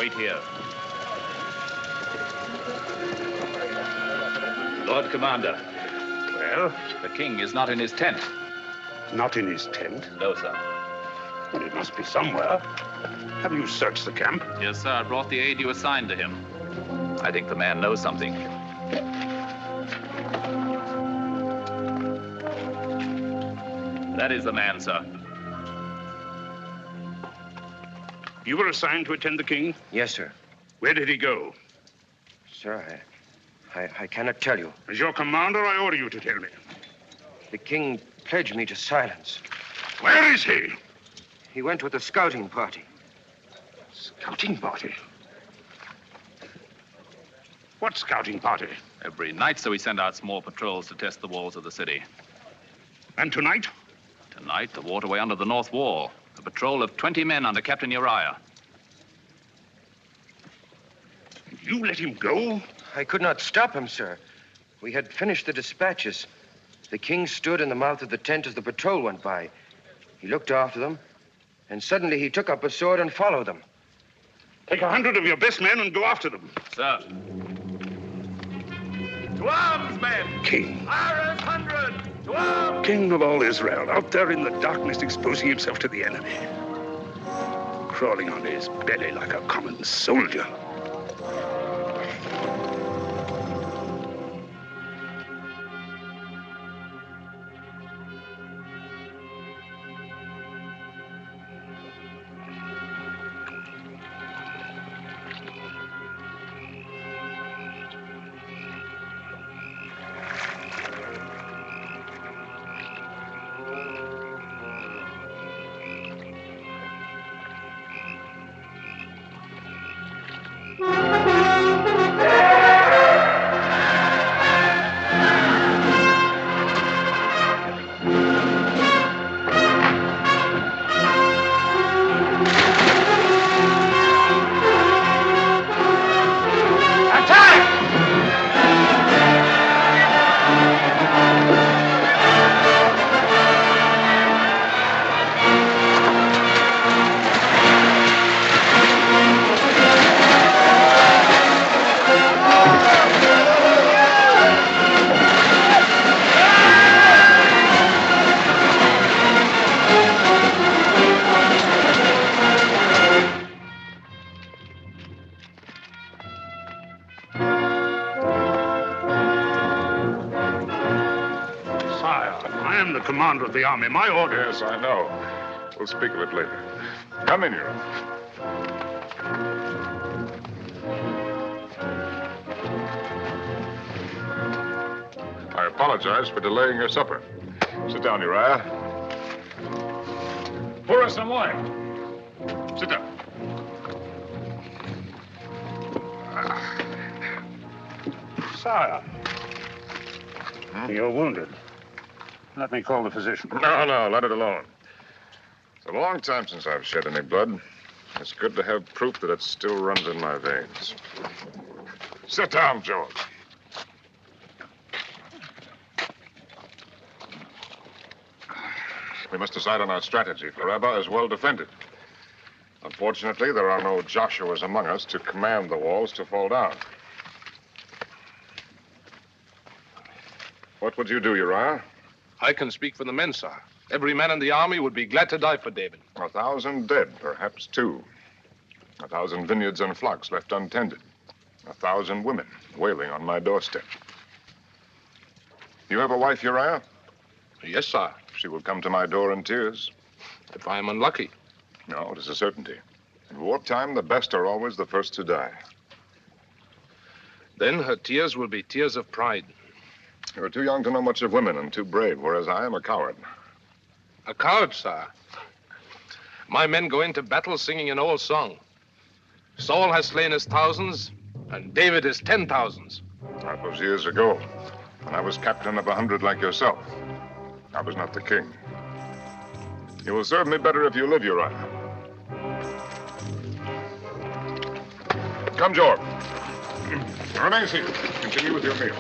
Wait here. Lord Commander. Well? The king is not in his tent. Not in his tent? No, sir. Well, it must be somewhere. Have you searched the camp? Yes, sir. I brought the aid you assigned to him. I think the man knows something. That is the man, sir. You were assigned to attend the king? Yes, sir. Where did he go? Sir, I cannot tell you. As your commander, I order you to tell me. The king pledged me to silence. Where is he? He went with a scouting party. Scouting party? What scouting party? Every night, so we send out small patrols to test the walls of the city. And tonight? Tonight, the waterway under the north wall. A patrol of 20 men under Captain Uriah. You let him go? I could not stop him, sir. We had finished the dispatches. The king stood in the mouth of the tent as the patrol went by. He looked after them, and suddenly he took up a sword and followed them. Take 100 of your best men and go after them. Sir. To arms, men! King. Iris 100! To arms! King of all Israel, out there in the darkness exposing himself to the enemy. Crawling on his belly like a common soldier. Commander of the army. My order. Yes, I know. We'll speak of it later. Come in, Your Honor. I apologize for delaying your supper. Sit down, Uriah. Pour us some wine. Sit down. Sire. You're wounded. Let me call the physician. No, let it alone. It's a long time since I've shed any blood. It's good to have proof that it still runs in my veins. Sit down, George. We must decide on our strategy, for Rabbah is well defended. Unfortunately, there are no Joshuas among us to command the walls to fall down. What would you do, Uriah? I can speak for the men, sir. Every man in the army would be glad to die for David. 1,000 dead, perhaps 2. 1,000 vineyards and flocks left untended. 1,000 women wailing on my doorstep. You have a wife, Uriah? Yes, sir. She will come to my door in tears. If I am unlucky. No, it is a certainty. In wartime, the best are always the first to die. Then her tears will be tears of pride. You are too young to know much of women and too brave, whereas I am a coward. A coward, sir. My men go into battle singing an old song. Saul has slain his thousands, and David his 10,000s. That was years ago, when I was captain of 100 like yourself. I was not the king. You will serve me better if you live, Uriah. Come, George. Remain seated. Continue with your meal.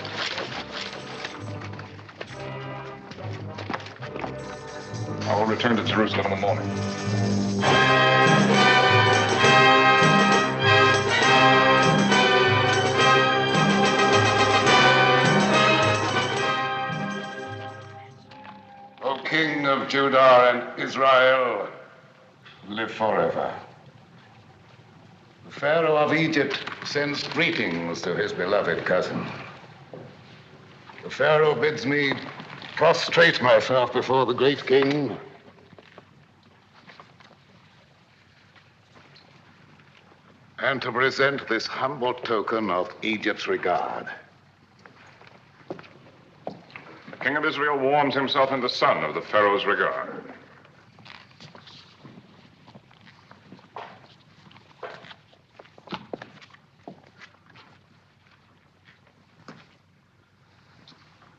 I will return to Jerusalem in the morning. Judah and Israel live forever. The Pharaoh of Egypt sends greetings to his beloved cousin. The Pharaoh bids me prostrate myself before the great king and to present this humble token of Egypt's regard. The king of Israel warms himself in the sun of the Pharaoh's regard.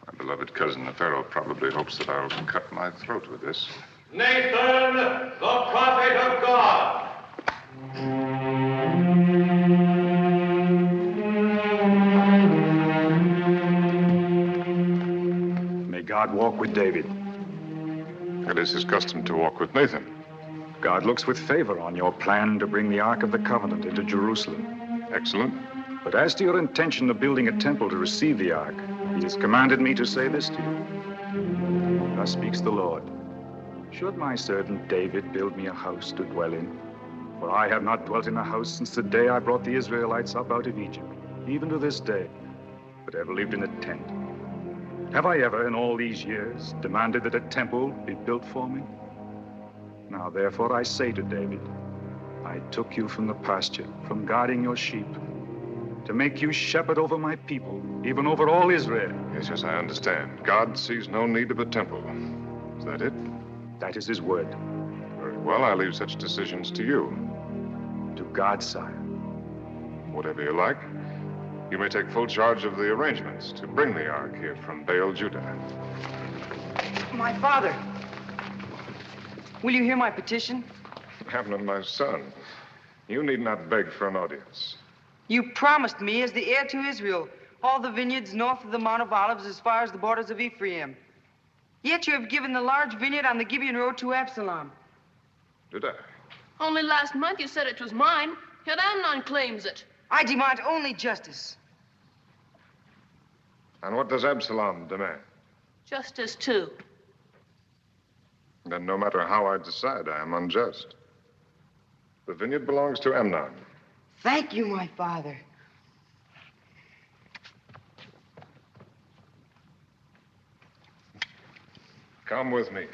My beloved cousin, the Pharaoh, probably hopes that I'll cut my throat with this. Nathan, the prophet of God. May God walk with David. It is his custom to walk with Nathan. God looks with favor on your plan to bring the Ark of the Covenant into Jerusalem. Excellent. But as to your intention of building a temple to receive the Ark, he has commanded me to say this to you. Thus speaks the Lord. Should my servant David build me a house to dwell in? For I have not dwelt in a house since the day I brought the Israelites up out of Egypt, even to this day, but ever lived in a tent. Have I ever, in all these years, demanded that a temple be built for me? Now, therefore, I say to David, I took you from the pasture, from guarding your sheep, to make you shepherd over my people, even over all Israel. Yes, I understand. God sees no need of a temple. Is that it? That is his word. Very well, I leave such decisions to you. To God, sire. Whatever you like. You may take full charge of the arrangements to bring the Ark here from Baal, Judah. My father, will you hear my petition? Amnon, my son, you need not beg for an audience. You promised me, as the heir to Israel, all the vineyards north of the Mount of Olives as far as the borders of Ephraim. Yet you have given the large vineyard on the Gibeon Road to Absalom. Did I? Only last month you said it was mine, yet Amnon claims it. I demand only justice. And what does Absalom demand? Justice, too. Then no matter how I decide, I am unjust. The vineyard belongs to Amnon. Thank you, my father. Come with me.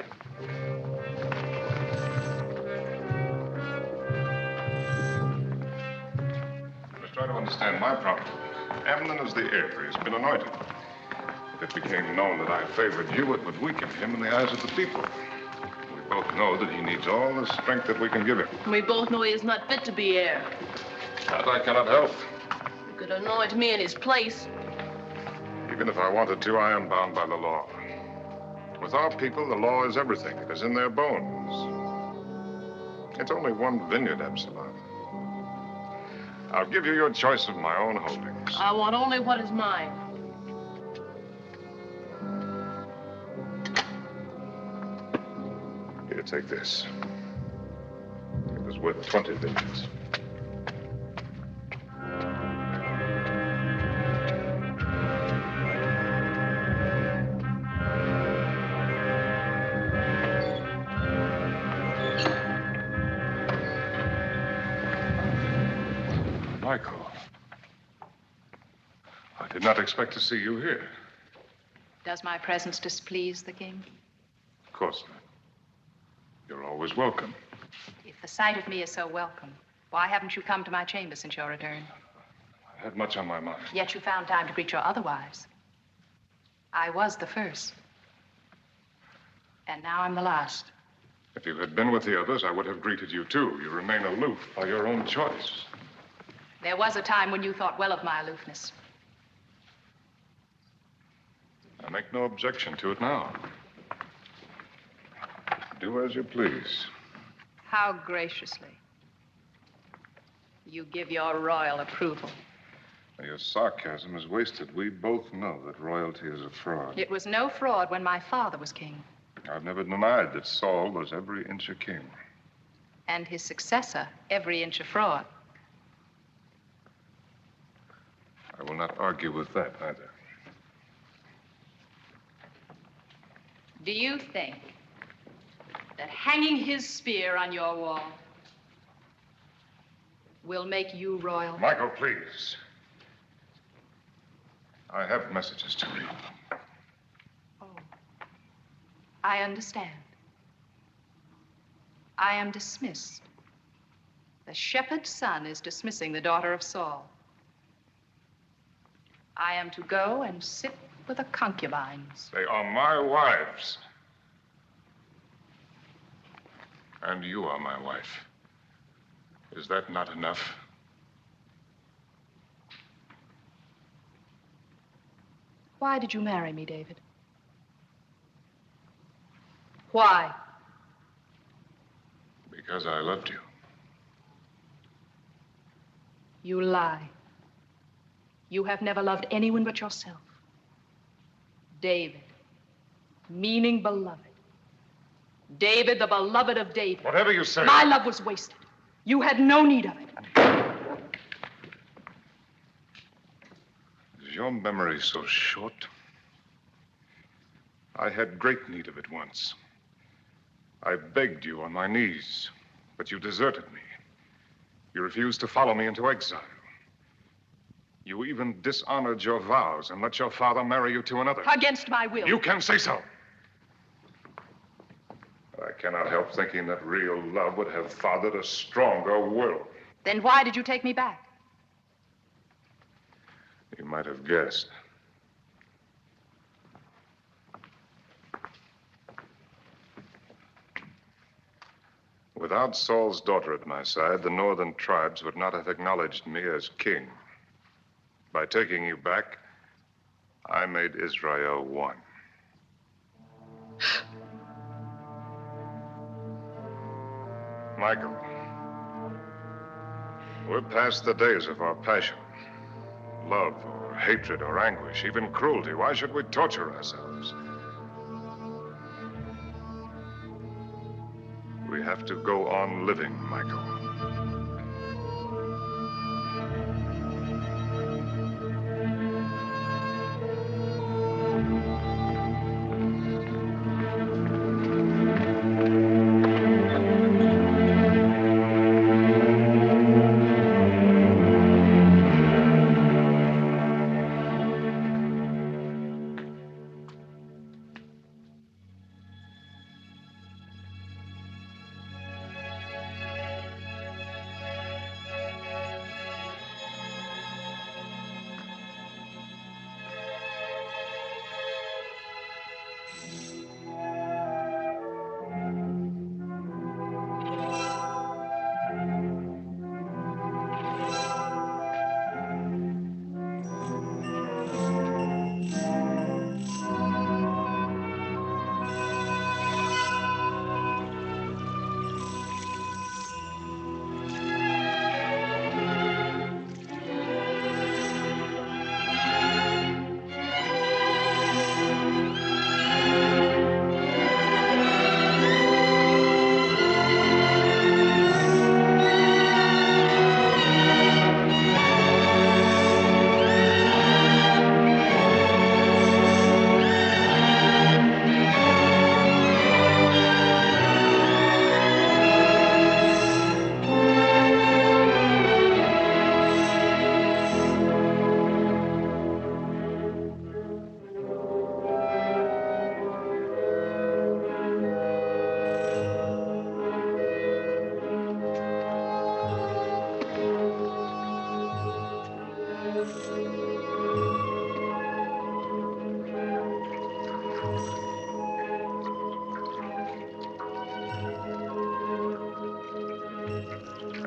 Let's try to understand my problem. Amnon is the heir. He's been anointed. If it became known that I favored you, it would weaken him in the eyes of the people. We both know that he needs all the strength that we can give him. We both know he is not fit to be heir. That I cannot help. You could anoint me in his place. Even if I wanted to, I am bound by the law. With our people, the law is everything. It is in their bones. It's only one vineyard, Absalom. I'll give you your choice of my own holdings. I want only what is mine. Here, take this. It was worth 20 vineyards. Michael, I did not expect to see you here. Does my presence displease the king? Of course not. You're always welcome. If the sight of me is so welcome, why haven't you come to my chamber since your return? I had much on my mind. Yet you found time to greet your other wives. I was the first. And now I'm the last. If you had been with the others, I would have greeted you too. You remain aloof by your own choice. There was a time when you thought well of my aloofness. I make no objection to it now. Do as you please. How graciously. You give your royal approval. Your sarcasm is wasted. We both know that royalty is a fraud. It was no fraud when my father was king. I've never denied that Saul was every inch a king. And his successor, every inch a fraud. I will not argue with that either. Do you think that hanging his spear on your wall will make you royal? Michael, please. I have messages to read. Oh, I understand. I am dismissed. The shepherd's son is dismissing the daughter of Saul. I am to go and sit with the concubines. They are my wives. And you are my wife. Is that not enough? Why did you marry me, David? Why? Because I loved you. You lie. You have never loved anyone but yourself. David, meaning beloved. David, the beloved of David. Whatever you say. My love was wasted. You had no need of it. Is your memory so short? I had great need of it once. I begged you on my knees, but you deserted me. You refused to follow me into exile. You even dishonored your vows and let your father marry you to another. Against my will. You can say so. I cannot help thinking that real love would have fathered a stronger will. Then why did you take me back? You might have guessed. Without Saul's daughter at my side, the northern tribes would not have acknowledged me as king. By taking you back, I made Israel one. Michael, we're past the days of our passion. Love or hatred or anguish, even cruelty. Why should we torture ourselves? We have to go on living, Michael.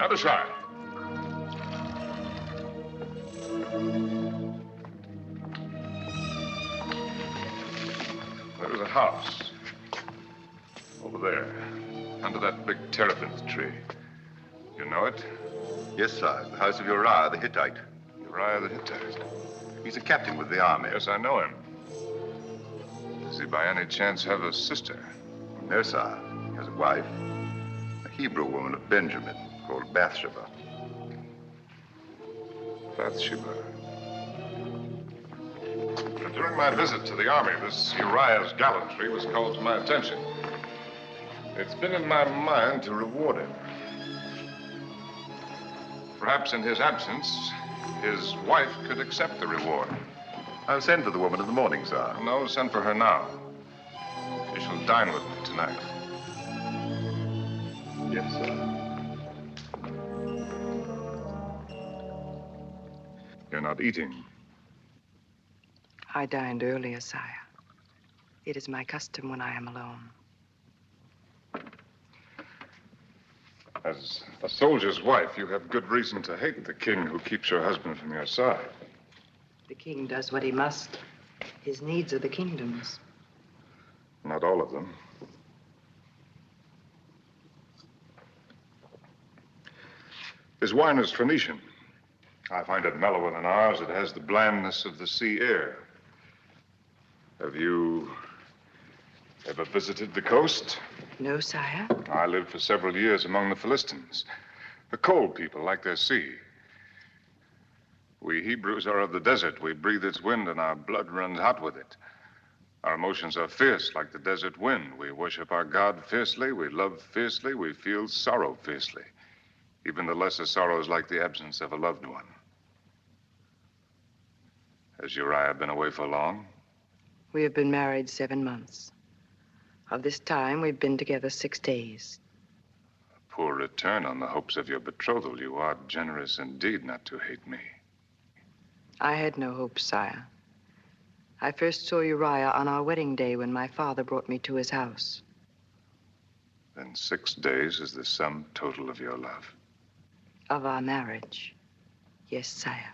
Other side. There's a house. Over there. Under that big terebinth tree. You know it? Yes, sir. The house of Uriah the Hittite. Uriah the Hittite. He's a captain with the army. Yes, I know him. Does he by any chance have a sister? No, sir. He has a wife. A Hebrew woman of Benjamin called Bathsheba. Bathsheba. During my visit to the army, this Uriah's gallantry was called to my attention. It's been in my mind to reward him. Perhaps in his absence, his wife could accept the reward. I'll send for the woman in the morning, sir. No, send for her now. She shall dine with me tonight. Yes, sir. You're not eating. I dined earlier, sire. It is my custom when I am alone. As a soldier's wife, you have good reason to hate the king who keeps your husband from your side. The king does what he must. His needs are the kingdom's. Not all of them. His wine is Phoenician. I find it mellower than ours. It has the blandness of the sea air. Have you ever visited the coast? No, sire. I lived for several years among the Philistines. The cold people like their sea. We Hebrews are of the desert. We breathe its wind and our blood runs hot with it. Our emotions are fierce like the desert wind. We worship our God fiercely. We love fiercely. We feel sorrow fiercely. Even the lesser sorrows like the absence of a loved one. Has Uriah been away for long? We have been married 7 months. Of this time, we've been together 6 days. A poor return on the hopes of your betrothal. You are generous indeed not to hate me. I had no hopes, sire. I first saw Uriah on our wedding day when my father brought me to his house. Then 6 days is the sum total of your love. Of our marriage. Yes, sire.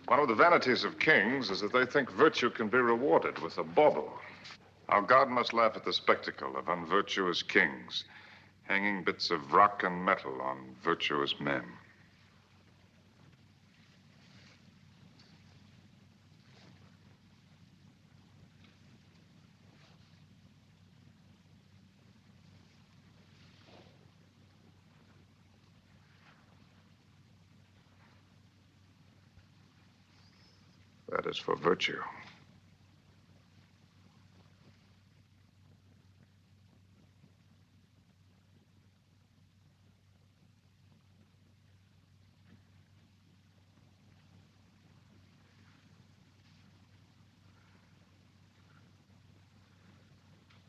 One of the vanities of kings is that they think virtue can be rewarded with a bauble. Our God must laugh at the spectacle of unvirtuous kings, hanging bits of rock and metal on virtuous men. That is for virtue.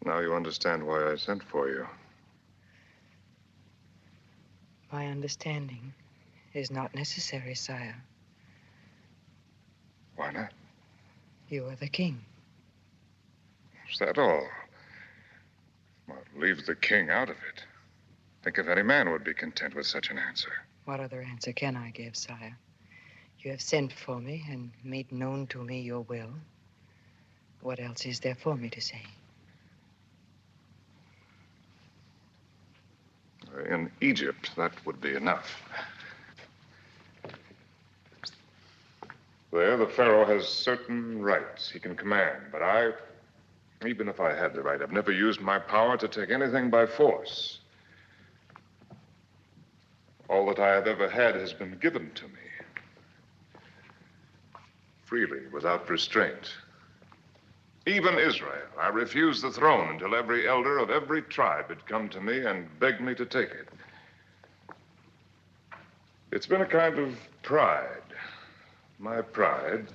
Now you understand why I sent for you. My understanding is not necessary, sire. Why not? You are the king. Is that all? Well, leave the king out of it. Think if any man would be content with such an answer. What other answer can I give, sire? You have sent for me and made known to me your will. What else is there for me to say? In Egypt, that would be enough. There, the Pharaoh has certain rights he can command, but even if I had the right, I've never used my power to take anything by force. All that I have ever had has been given to me. Freely, without restraint. Even Israel, I refused the throne until every elder of every tribe had come to me and begged me to take it. It's been a kind of pride. My pride,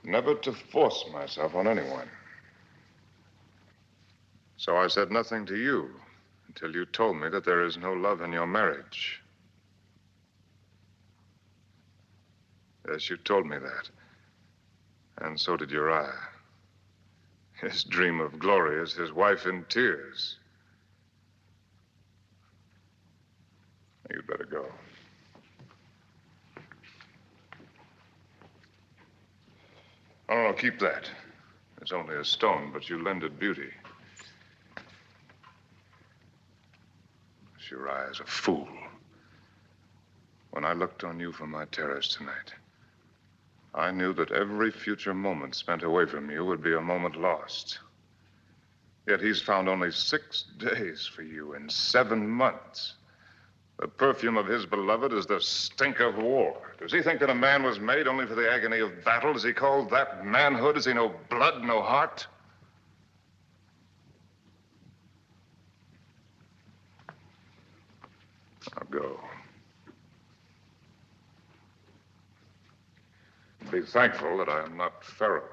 never to force myself on anyone. So I said nothing to you until you told me that there is no love in your marriage. Yes, you told me that. And so did Uriah. His dream of glory is his wife in tears. You'd better go. Oh, no, keep that. It's only a stone, but you lend it beauty. Uriah is a fool. When I looked on you from my terrace tonight, I knew that every future moment spent away from you would be a moment lost. Yet he's found only 6 days for you in 7 months. The perfume of his beloved is the stink of war. Does he think that a man was made only for the agony of battle? Does he call that manhood? Has he no blood, no heart? Now go. Be thankful that I am not Pharaoh.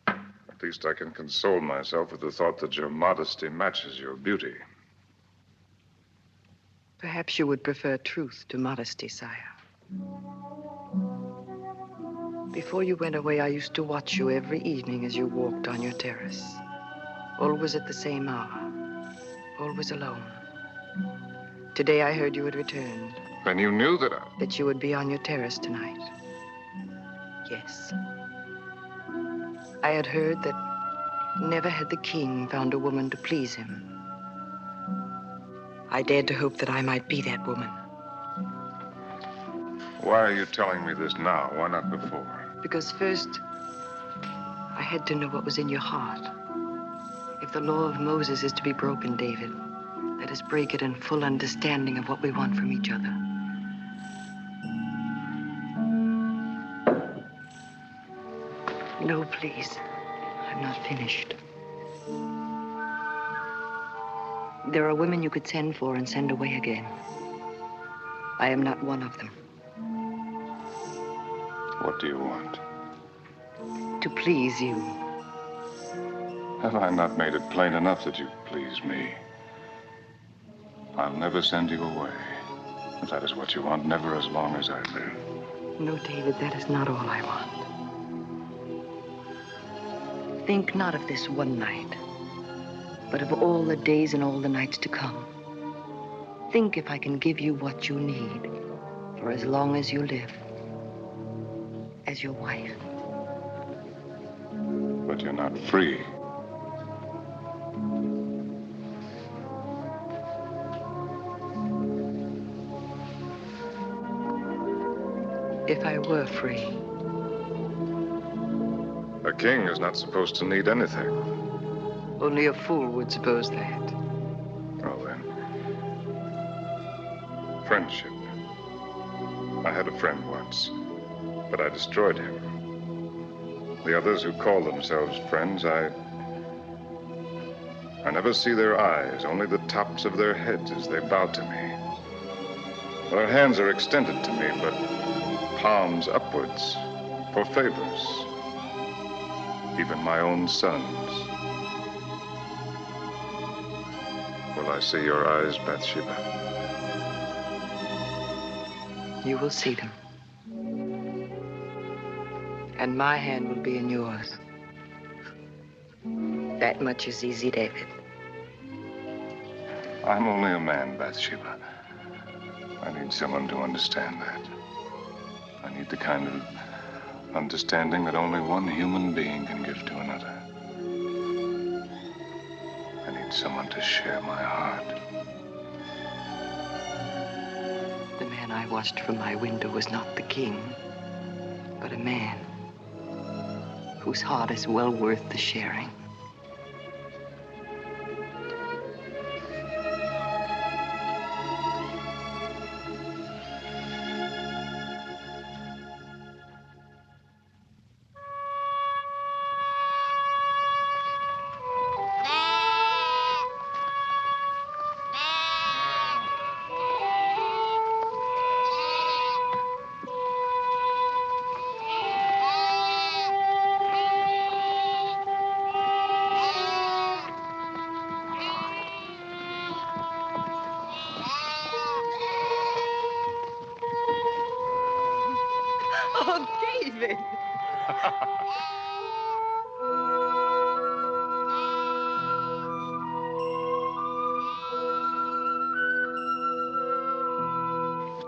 At least I can console myself with the thought that your modesty matches your beauty. Perhaps you would prefer truth to modesty, sire. Before you went away, I used to watch you every evening as you walked on your terrace. Always at the same hour. Always alone. Today I heard you had returned. Then you knew that That you would be on your terrace tonight. Yes. I had heard that never had the king found a woman to please him. I dared to hope that I might be that woman. Why are you telling me this now? Why not before? Because first, I had to know what was in your heart. If the law of Moses is to be broken, David, let us break it in full understanding of what we want from each other. No, please. I'm not finished. There are women you could send for and send away again. I am not one of them. What do you want? To please you. Have I not made it plain enough that you please me? I'll never send you away. If that is what you want, never as long as I live. No, David, that is not all I want. Think not of this one night, but of all the days and all the nights to come. Think if I can give you what you need for as long as you live. As your wife. But you're not free. If I were free. A king is not supposed to need anything. Only a fool would suppose that. Oh, then. Friendship. I had a friend once, but I destroyed him. The others who call themselves friends, I never see their eyes, only the tops of their heads as they bow to me. Their hands are extended to me, but palms upwards for favors. Even my own sons. Will I see your eyes, Bathsheba? You will see them. And my hand will be in yours. That much is easy, David. I'm only a man, Bathsheba. I need someone to understand that. I need the kind of understanding that only one human being can give to another. I need someone to share my heart. The man I watched from my window was not the king, but a man whose heart is well worth the sharing. Oh, David!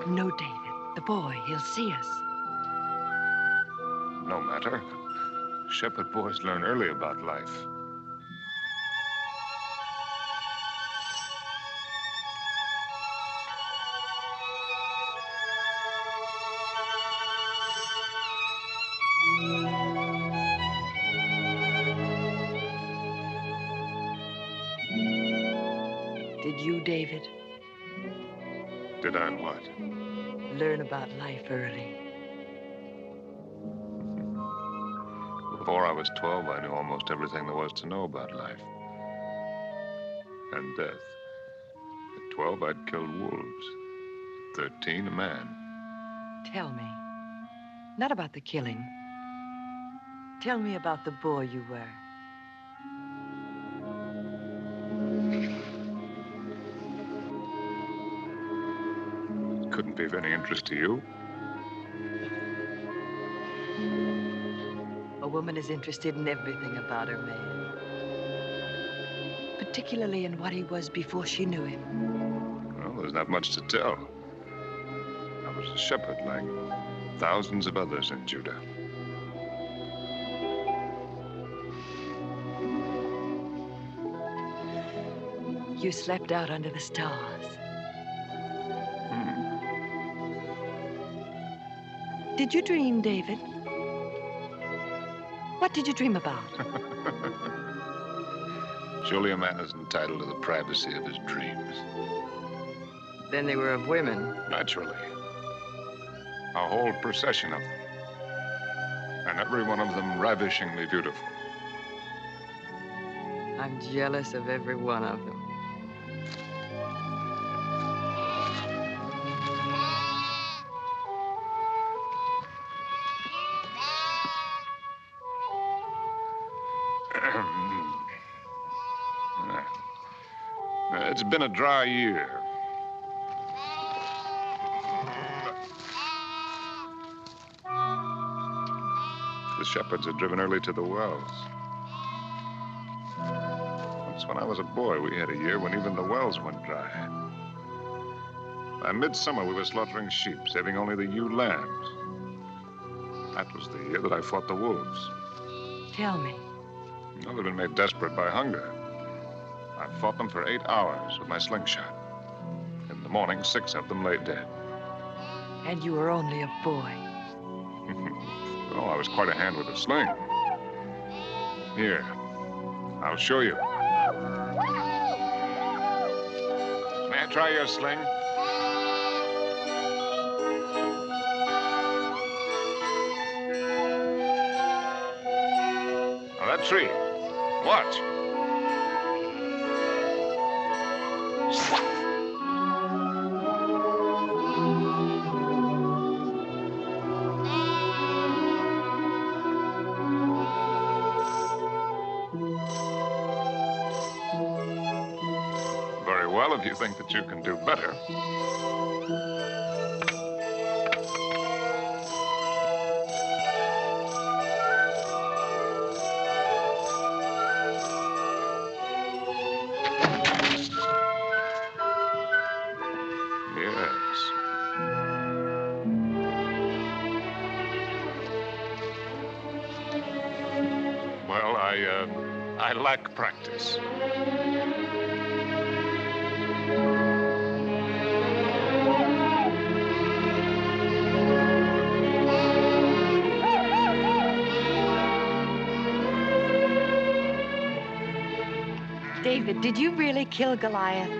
No, David. The boy, he'll see us. No matter. Shepherd boys learn early about life. Did you, David? Did I what? Learn about life early. Before I was 12, I knew almost everything there was to know about life. And death. At 12, I'd killed wolves. At 13, a man. Tell me. Not about the killing. Tell me about the boy you were. Couldn't be of any interest to you. A woman is interested in everything about her man. Particularly in what he was before she knew him. Well, there's not much to tell. I was a shepherd like thousands of others in Judah. You slept out under the stars. Did you dream, David? What did you dream about? Surely a man is entitled to the privacy of his dreams. Then they were of women. Naturally. A whole procession of them. And every one of them ravishingly beautiful. I'm jealous of every one of them. It's been a dry year. The shepherds had driven early to the wells. Once when I was a boy, we had a year when even the wells went dry. By midsummer, we were slaughtering sheep, saving only the ewe lambs. That was the year that I fought the wolves. Tell me. Well, they'd been made desperate by hunger. I fought them for 8 hours with my slingshot. In the morning, 6 of them lay dead. And you were only a boy. Oh, I was quite a hand with a sling. Here, I'll show you. May I try your sling? Now that tree. Watch. Very well, if you think that you can do better. Yes. Well, I lack practice. David, did you really kill Goliath?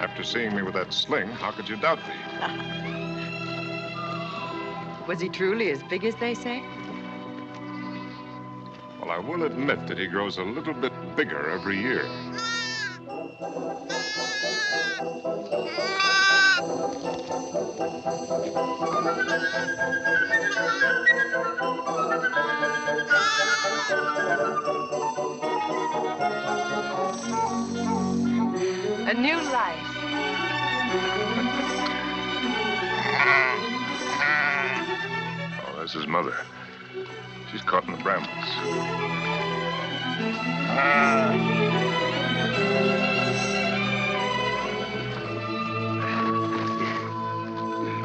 After seeing me with that sling, how could you doubt me? Was he truly as big as they say? Well, I will admit that he grows a little bit bigger every year. A new life. Oh, that's his mother. She's caught in the brambles.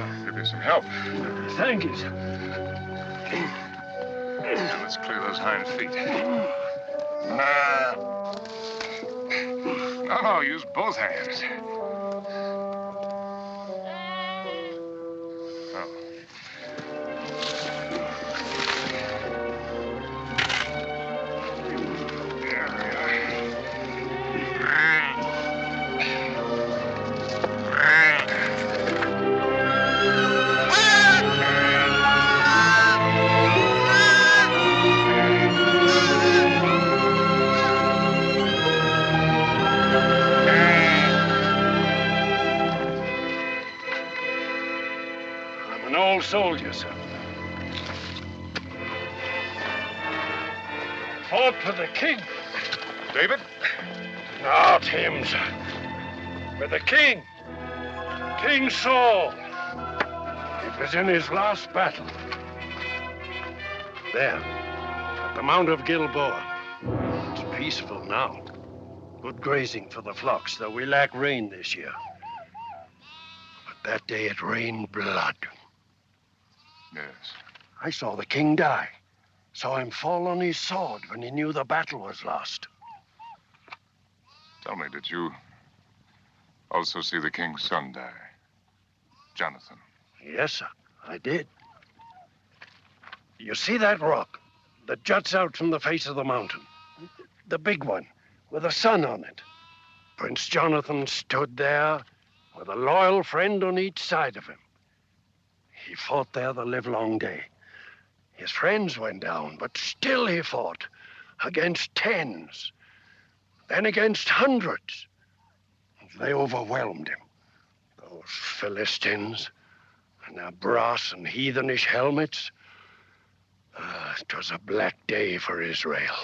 I'll give you some help. Thank you. Now let's clear those hind feet. No, use both hands. Oh. There we are. fought for the king. David? Not him, sir. For the king. King Saul. It was in his last battle. There, at the Mount of Gilboa. It's peaceful now. Good grazing for the flocks, though we lack rain this year. But that day it rained blood. Yes. I saw the king die. Saw him fall on his sword when he knew the battle was lost. Tell me, did you also see the king's son die? Jonathan. Yes, sir, I did. You see that rock that juts out from the face of the mountain? The big one, with a sun on it. Prince Jonathan stood there with a loyal friend on each side of him. He fought there the livelong day. His friends went down, but still he fought against tens, then against hundreds. They overwhelmed him. Those Philistines and their brass and heathenish helmets. It was a black day for Israel.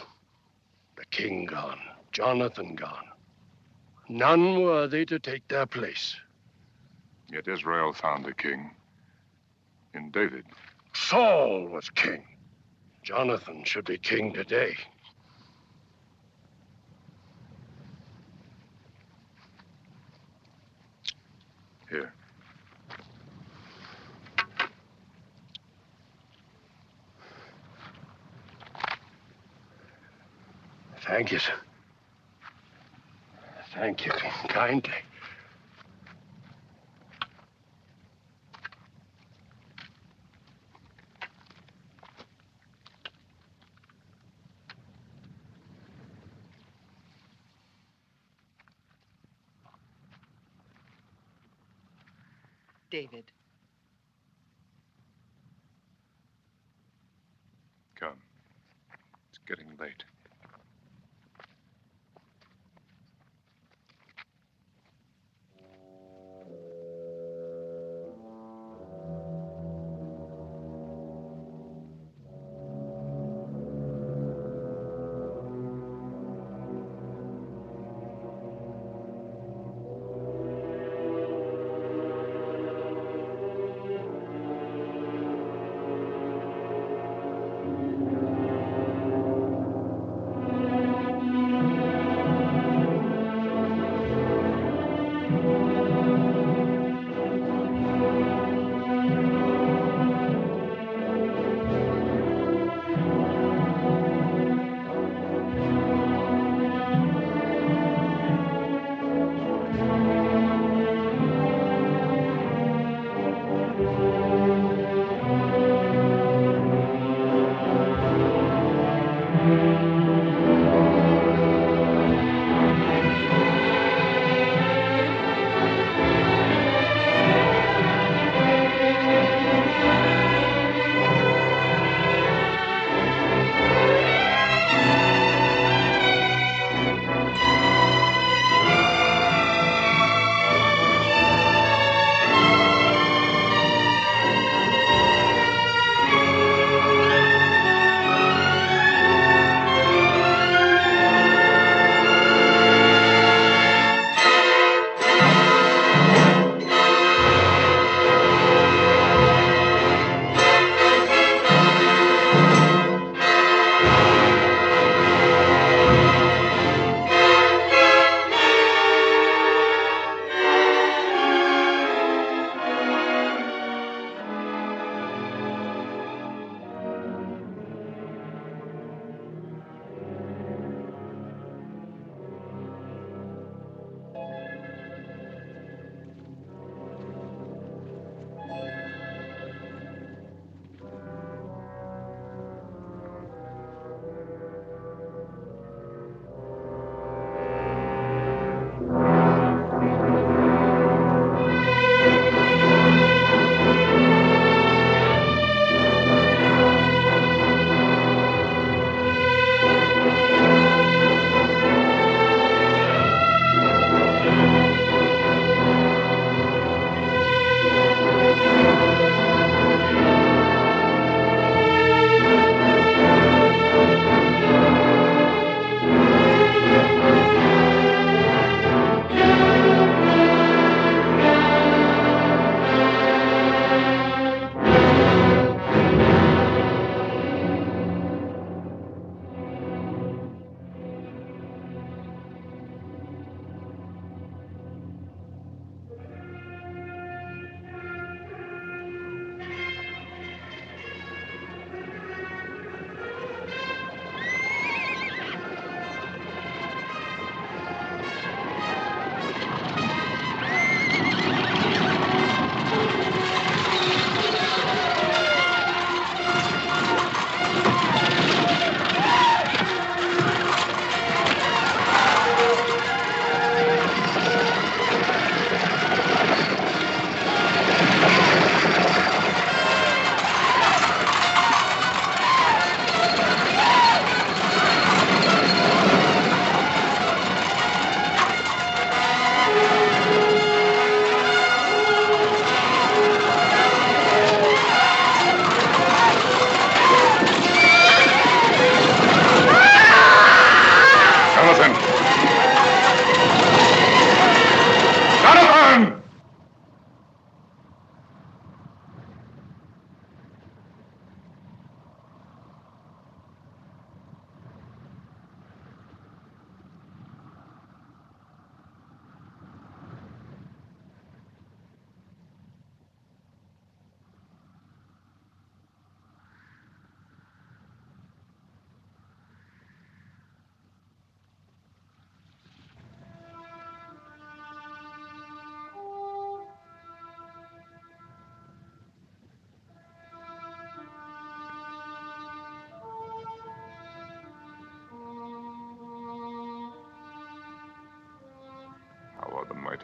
The king gone, Jonathan gone. None worthy to take their place. Yet Israel found a king in David. Saul was king. Jonathan should be king today. Here. Thank you, sir. Thank you kindly. David. Come. It's getting late.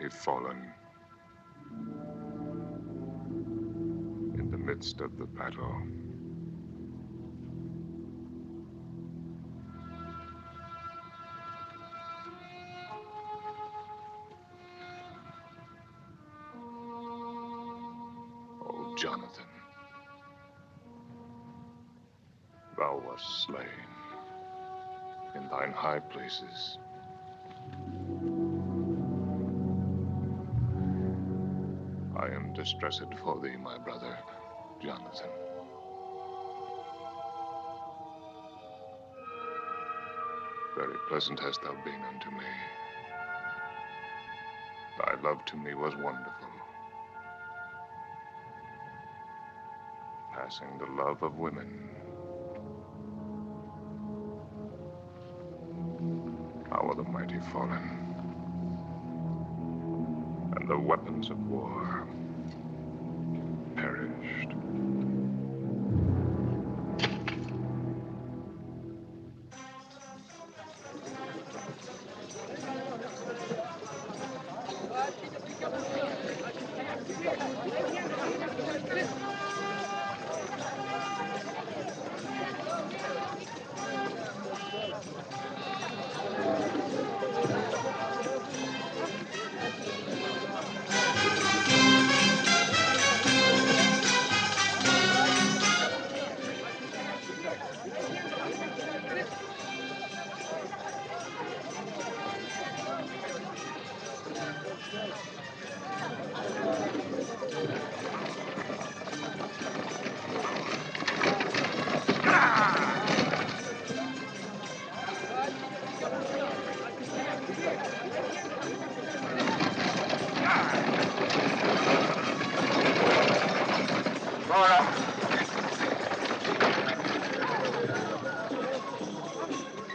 mighty fallen. In the midst of the battle. Oh, Jonathan. Thou wast slain in thine high places. I am distressed for thee, my brother, Jonathan. Very pleasant hast thou been unto me. Thy love to me was wonderful, passing the love of women. How are the mighty fallen, and the weapons of war perished.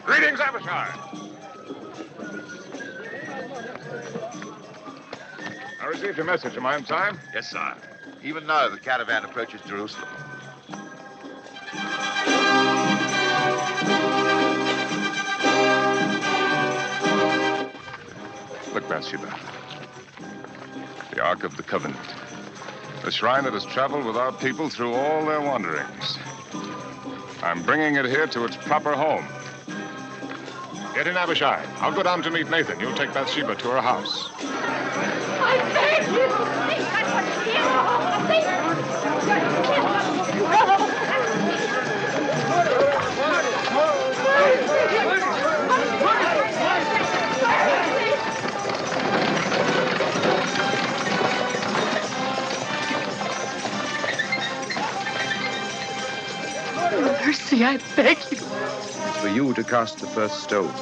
Greetings, Abishai. I received your message. Am I in time? Yes, sir. Even now, the caravan approaches Jerusalem. Look, Bathsheba. The Ark of the Covenant. The shrine that has traveled with our people through all their wanderings. I'm bringing it here to its proper home. Get in, Abishai. I'll go down to meet Nathan. You'll take Bathsheba to her house. I beg you! Mercy, I beg you. It's for you to cast the first stone.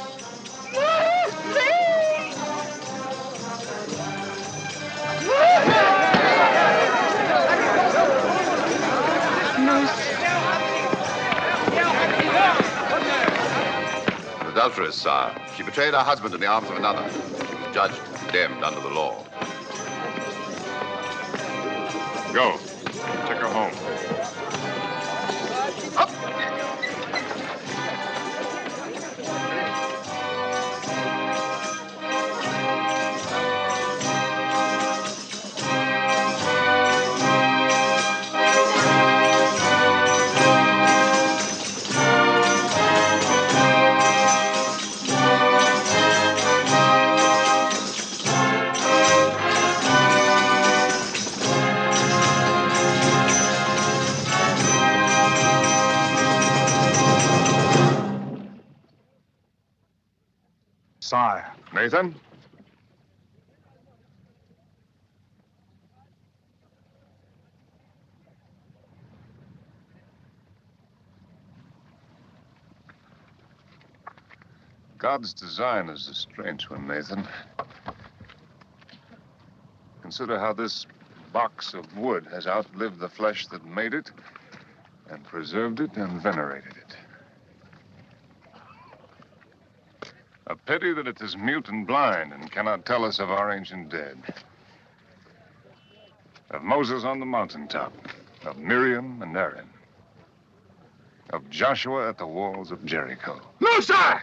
Adulteress, sire. She betrayed her husband in the arms of another. She was judged and condemned under the law. Go. Take her home. Up! Sire. Nathan? God's design is a strange one, Nathan. Consider how this box of wood has outlived the flesh that made it, and preserved it and venerated it. A pity that it is mute and blind and cannot tell us of our ancient dead. Of Moses on the mountaintop, of Miriam and Aaron, of Joshua at the walls of Jericho. No, sir!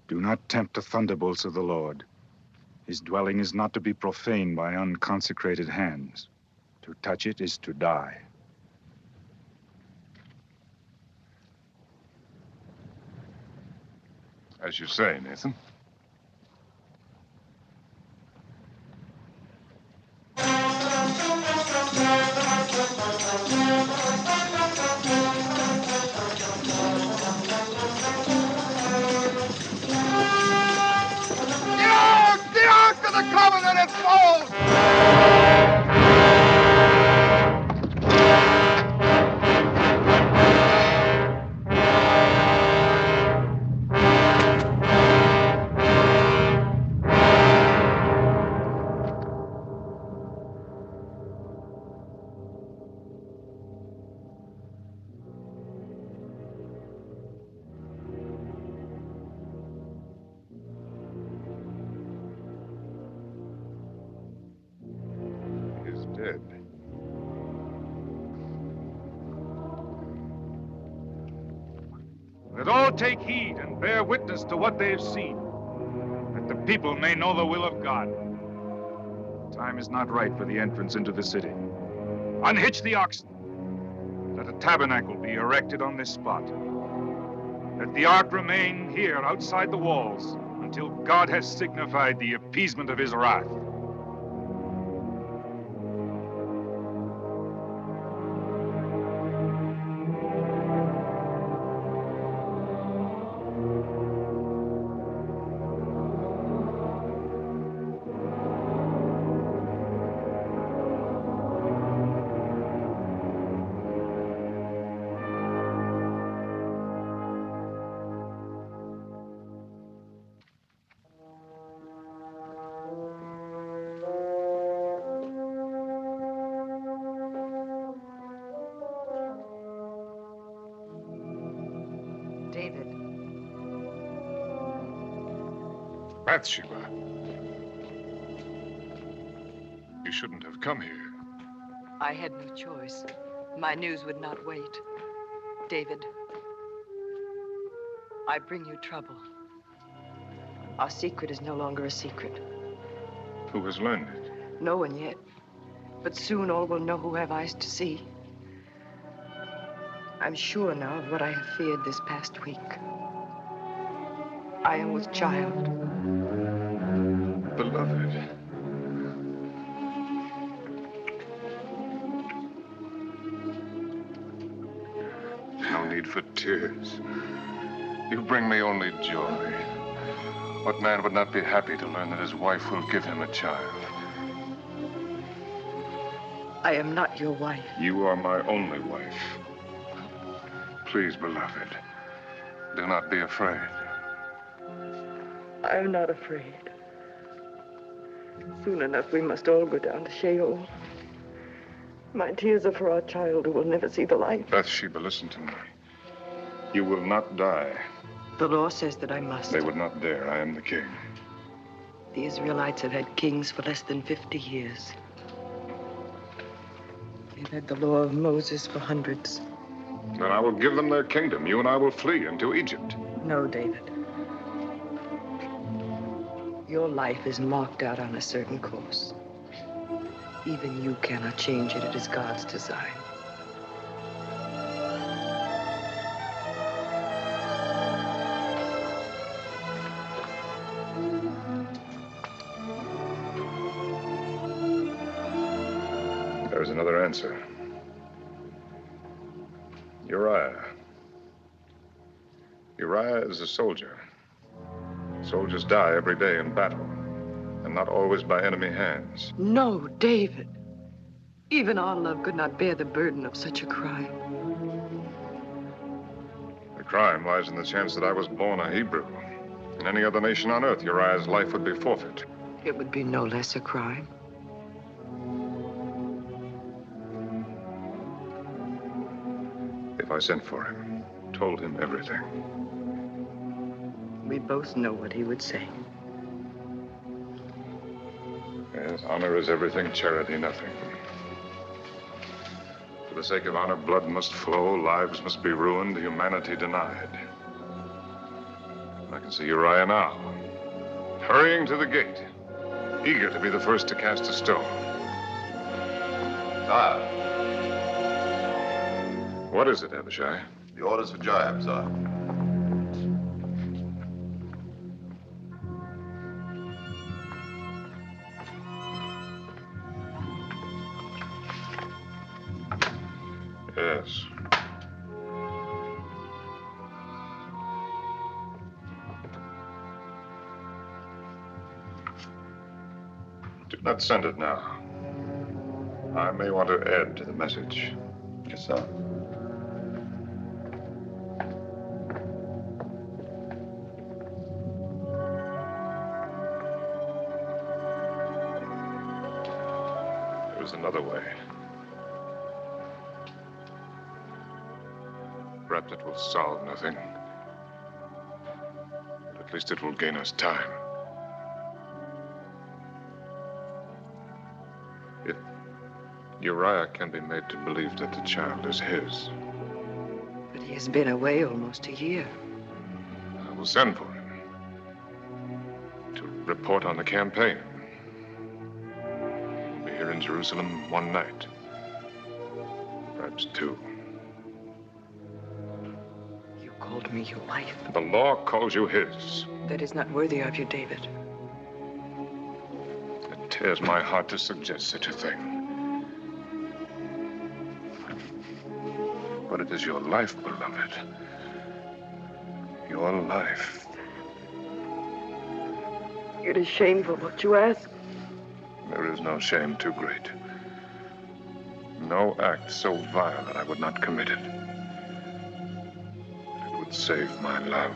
Do not tempt the thunderbolts of the Lord. His dwelling is not to be profaned by unconsecrated hands. To touch it is to die. As you say, Nathan. The Ark of the Covenant is fallen! Dead. Let all take heed and bear witness to what they have seen, that the people may know the will of God. Time is not right for the entrance into the city. Unhitch the oxen. Let a tabernacle be erected on this spot. Let the ark remain here outside the walls until God has signified the appeasement of his wrath. David. Bathsheba. You shouldn't have come here. I had no choice. My news would not wait. David, I bring you trouble. Our secret is no longer a secret. Who has learned it? No one yet. But soon all will know who have eyes to see. I'm sure now of what I have feared this past week. I am with child. Beloved. No need for tears. You bring me only joy. What man would not be happy to learn that his wife will give him a child? I am not your wife. You are my only wife. Please, beloved, do not be afraid. I am not afraid. Soon enough, we must all go down to Sheol. My tears are for our child who will never see the light. Bathsheba, listen to me. You will not die. The law says that I must. They would not dare. I am the king. The Israelites have had kings for less than 50 years. They've had the law of Moses for hundreds. Then I will give them their kingdom. You and I will flee into Egypt. No, David. Your life is marked out on a certain course. Even you cannot change it. It is God's design. There is another answer. Uriah is a soldier. Soldiers die every day in battle, and not always by enemy hands. No, David. Even our love could not bear the burden of such a crime. The crime lies in the chance that I was born a Hebrew. In any other nation on earth, Uriah's life would be forfeit. It would be no less a crime. If I sent for him, told him everything. We both know what he would say. Yes, honor is everything, charity nothing. For the sake of honor, blood must flow, lives must be ruined, humanity denied. I can see Uriah now, hurrying to the gate, eager to be the first to cast a stone. Sire, What is it, Abishai? the orders for Joab, sire. Yes. Do not send it now. I may want to add to the message. Yes, sir. There is another way. Perhaps it will solve nothing. But at least it will gain us time. If Uriah can be made to believe that the child is his, But he has been away almost a year. I will send for him to report on the campaign. He'll be here in Jerusalem one night, perhaps two. You called me your wife. The law calls you his. That is not worthy of you, David. It tears my heart to suggest such a thing. But it is your life, beloved. Your life. It is shameful what you ask. There is no shame too great. No act so vile that I would not commit it. It would save my love.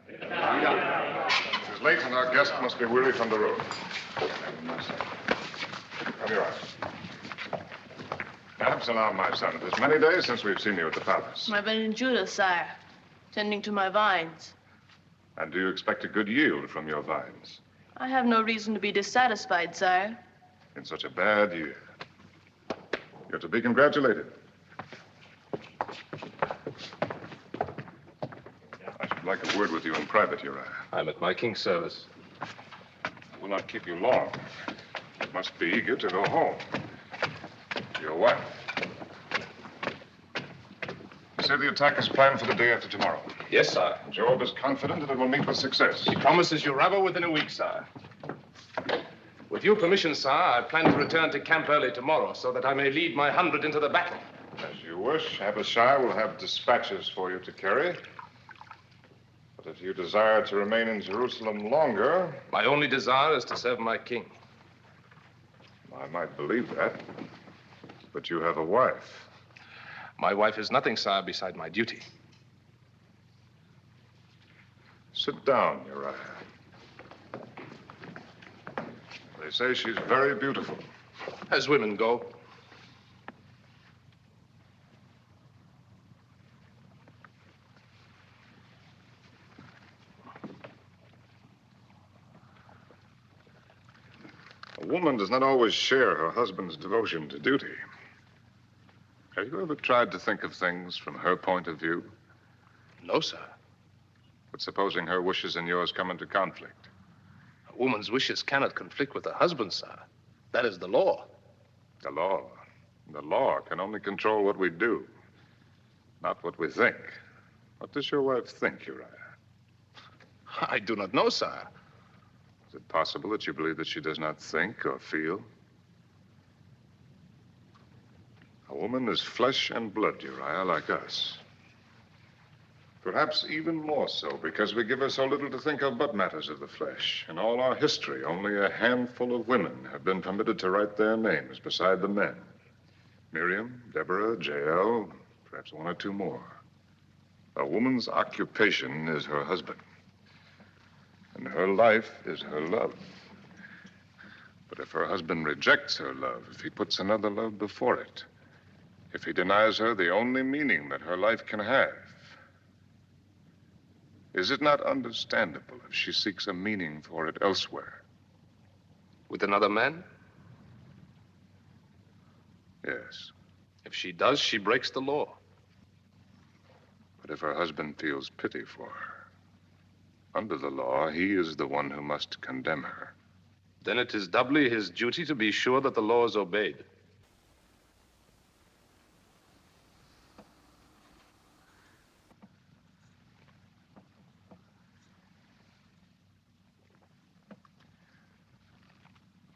It is late and our guest must be weary from the road. Come here. Absalom, my son, it is many days since we've seen you at the palace. I've been in Judah, sire, tending to my vines. And do you expect a good yield from your vines? I have no reason to be dissatisfied, sire. In such a bad year. You're to be congratulated. I should like a word with you in private, Uriah. I'm at my king's service. will not keep you long. You must be eager to go home. To your wife. You say the attack is planned for the day after tomorrow. Yes, sir. Job is confident that it will meet with success. He promises you rubber within a week, sir. With your permission, sir, I plan to return to camp early tomorrow so that I may lead my 100 into the battle. As you wish. Abishai will have dispatches for you to carry. But if you desire to remain in Jerusalem longer... My only desire is to serve my king. I might believe that. But you have a wife. My wife is nothing, sir, beside my duty. Sit down, Uriah. They say she's very beautiful. As women go. A woman does not always share her husband's devotion to duty. Have you ever tried to think of things from her point of view? No, sir. But supposing her wishes and yours come into conflict? A woman's wishes cannot conflict with her husband, sir. That is the law. The law? The law can only control what we do, not what we think. What does your wife think, Uriah? I do not know, sir. Is it possible that you believe that she does not think or feel? A woman is flesh and blood, Uriah, like us. Perhaps even more so, because we give her so little to think of but matters of the flesh. In all our history, only a handful of women have been permitted to write their names beside the men. Miriam, Deborah, Jael, perhaps one or two more. A woman's occupation is her husband. And her life is her love. But if her husband rejects her love, if he puts another love before it, if he denies her the only meaning that her life can have, is it not understandable if she seeks a meaning for it elsewhere? With another man? Yes. If she does, she breaks the law. But if her husband feels pity for her, under the law, he is the one who must condemn her. Then it is doubly his duty to be sure that the law is obeyed.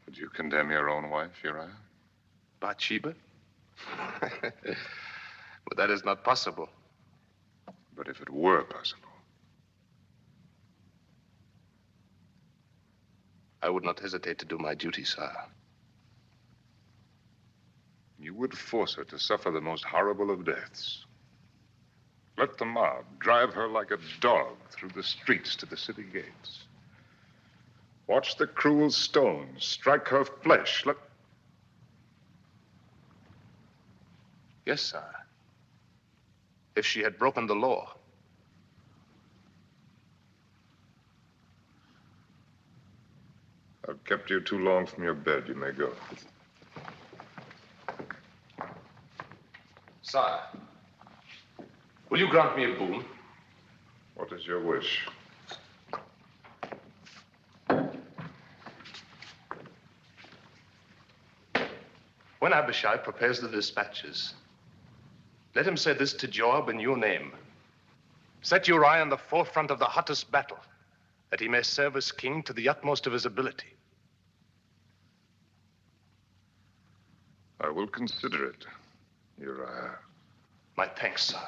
Would you condemn your own wife, Uriah? Bathsheba? But that is not possible. But if it were possible? I would not hesitate to do my duty, sir. You would force her to suffer the most horrible of deaths. Let the mob drive her like a dog through the streets to the city gates. Watch the cruel stones strike her flesh. Yes, sir. If she had broken the law. I've kept you too long from your bed. You may go. Sire, will you grant me a boon? What is your wish? When Abishai prepares the dispatches, let him say this to Joab in your name. Set Uriah in the forefront of the hottest battle, that he may serve as king to the utmost of his ability. I will consider it, Uriah. My thanks, sir.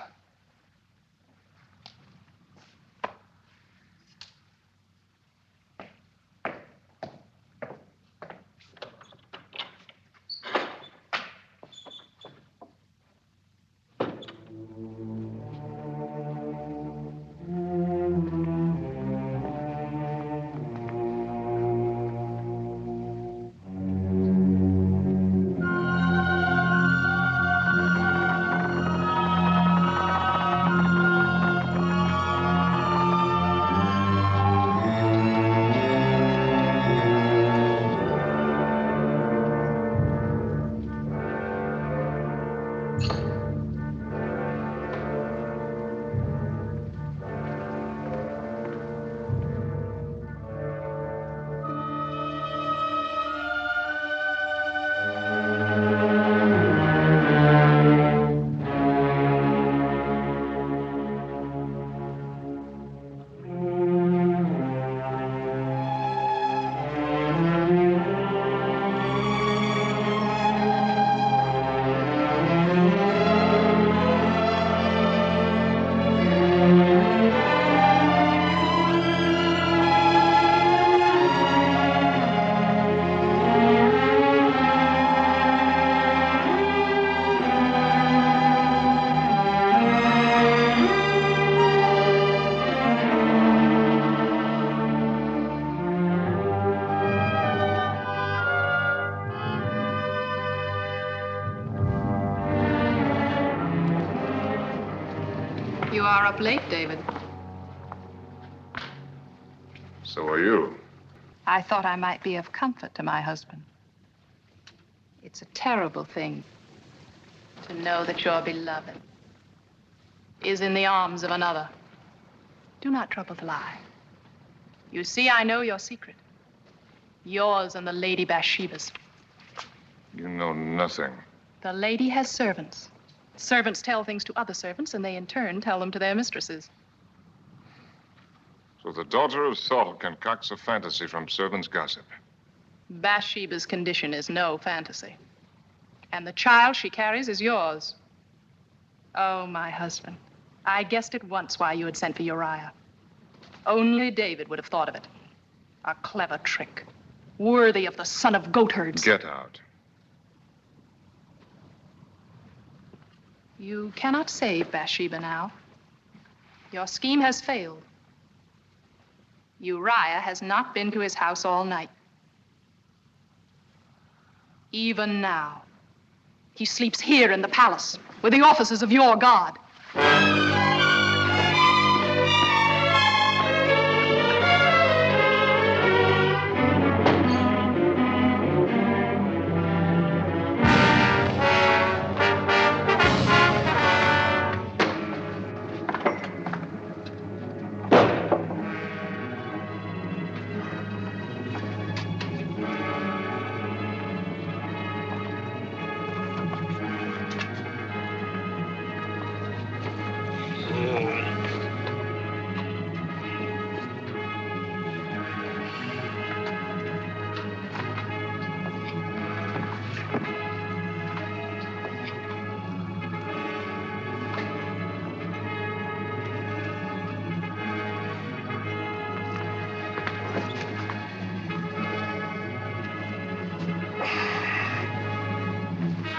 are up late, David. So are you. I thought I might be of comfort to my husband. It's a terrible thing to know that your beloved is in the arms of another. Do not trouble to lie. You see, I know your secret. Yours and the Lady Bathsheba's. You know nothing. The lady has servants. Servants tell things to other servants, and they in turn tell them to their mistresses. So the daughter of Saul concocts a fantasy from servants' gossip. Bathsheba's condition is no fantasy. And the child she carries is yours. Oh, my husband. I guessed at once why you had sent for Uriah. Only David would have thought of it. A clever trick, worthy of the son of goatherds. Get out. You cannot save Bathsheba now. Your scheme has failed. Uriah has not been to his house all night. Even now, he sleeps here in the palace with the officers of your God.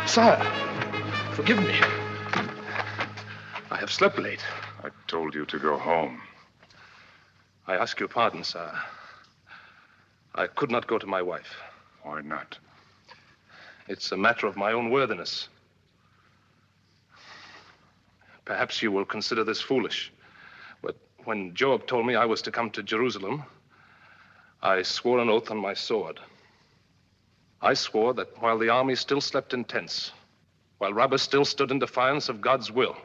Sire, forgive me. I have slept late. I told you to go home. I ask your pardon, sire. I could not go to my wife. Why not? It's a matter of my own worthiness. Perhaps you will consider this foolish, but when Joab told me I was to come to Jerusalem, I swore an oath on my sword. I swore that while the army still slept in tents, while Rabbah still stood in defiance of God's will,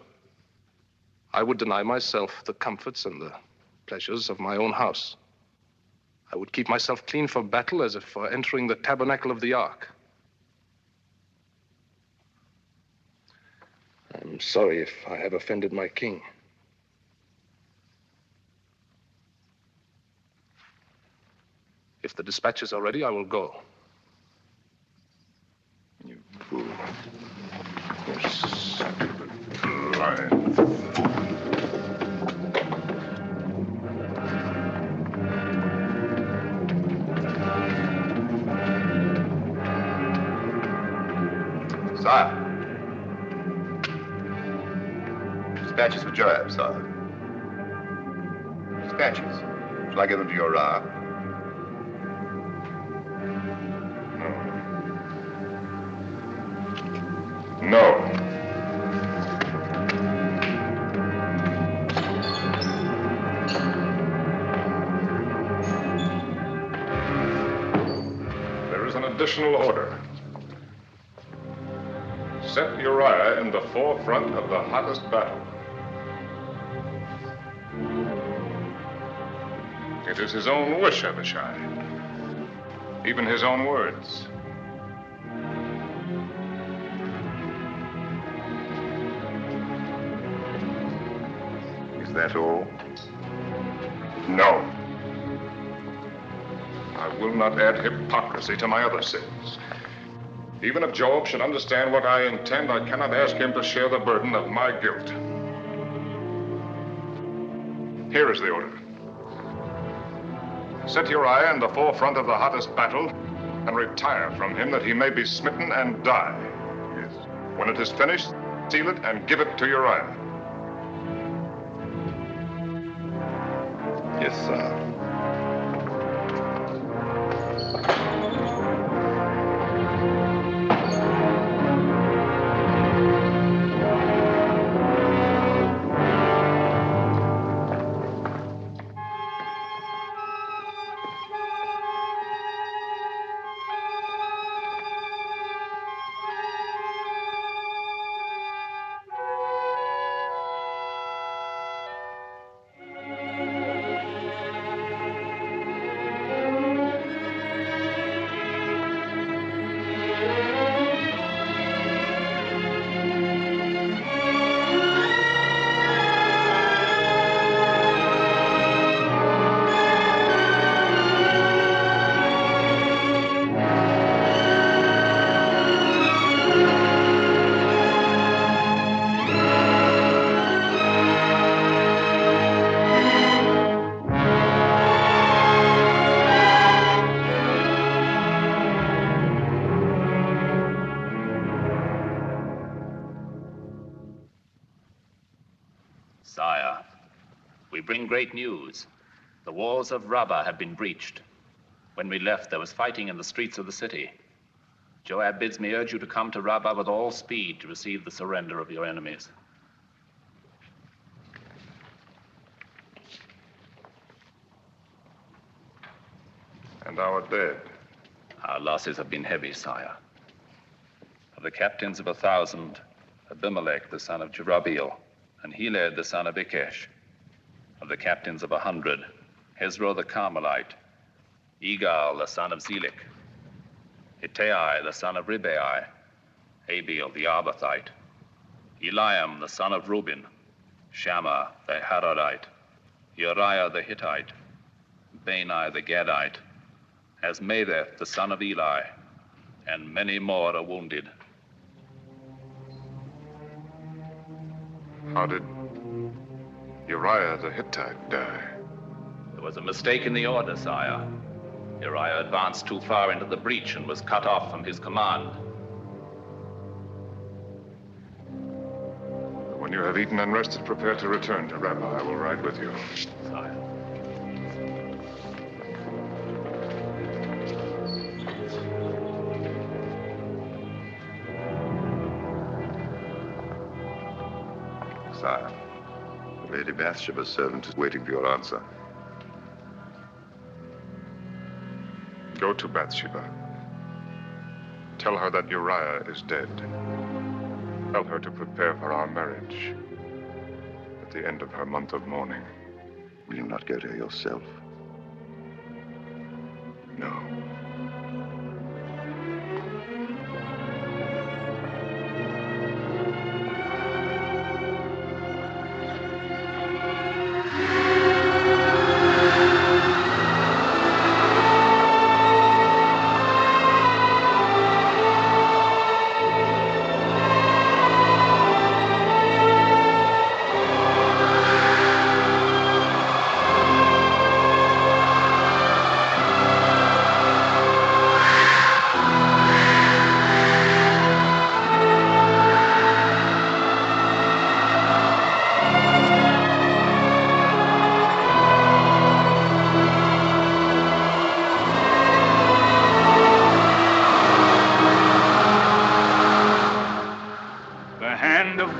I would deny myself the comforts and the pleasures of my own house. I would keep myself clean for battle as if for entering the tabernacle of the ark. I'm sorry if I have offended my king. If the dispatches are ready, I will go. You fool. You stupid lion. Sire. Dispatches for Joab, sire. Dispatches. Shall I give them to Uriah? No. There is an additional order. Set Uriah in the forefront of the hottest battle. It is his own wish, Abishai. Even his own words. Is that all? No. I will not add hypocrisy to my other sins. Even if Joab should understand what I intend, I cannot ask him to share the burden of my guilt. Here is the order. Set Uriah in the forefront of the hottest battle and retire from him that he may be smitten and die. Yes. When it is finished, seal it and give it to Uriah. Yes, sir. bring great news. The walls of Rabbah have been breached. When we left, there was fighting in the streets of the city. Joab bids me urge you to come to Rabbah with all speed to receive the surrender of your enemies. And our dead? Our losses have been heavy, sire. Of the captains of 1,000, Abimelech, the son of Jerubbaal, and Heled, the son of Ikesh. Of the captains of 100, Hezro the Carmelite, Egal, the son of Zelik, Ittai, the son of Ribai, Abiel, the Arbathite, Eliam, the son of Reuben, Shammah, the Haradite, Uriah, the Hittite, Bani, the Gadite, Asmaveth, the son of Eli, and many more are wounded. How did Uriah the Hittite die? There was a mistake in the order, sire. Uriah advanced too far into the breach and was cut off from his command. When you have eaten and rested, prepare to return to Rabbah. I will ride with you. Sire. Sire, Lady Bathsheba's servant is waiting for your answer. Go to Bathsheba. Tell her that Uriah is dead. Tell her to prepare for our marriage at the end of her month of mourning. Will you not go to her yourself? No.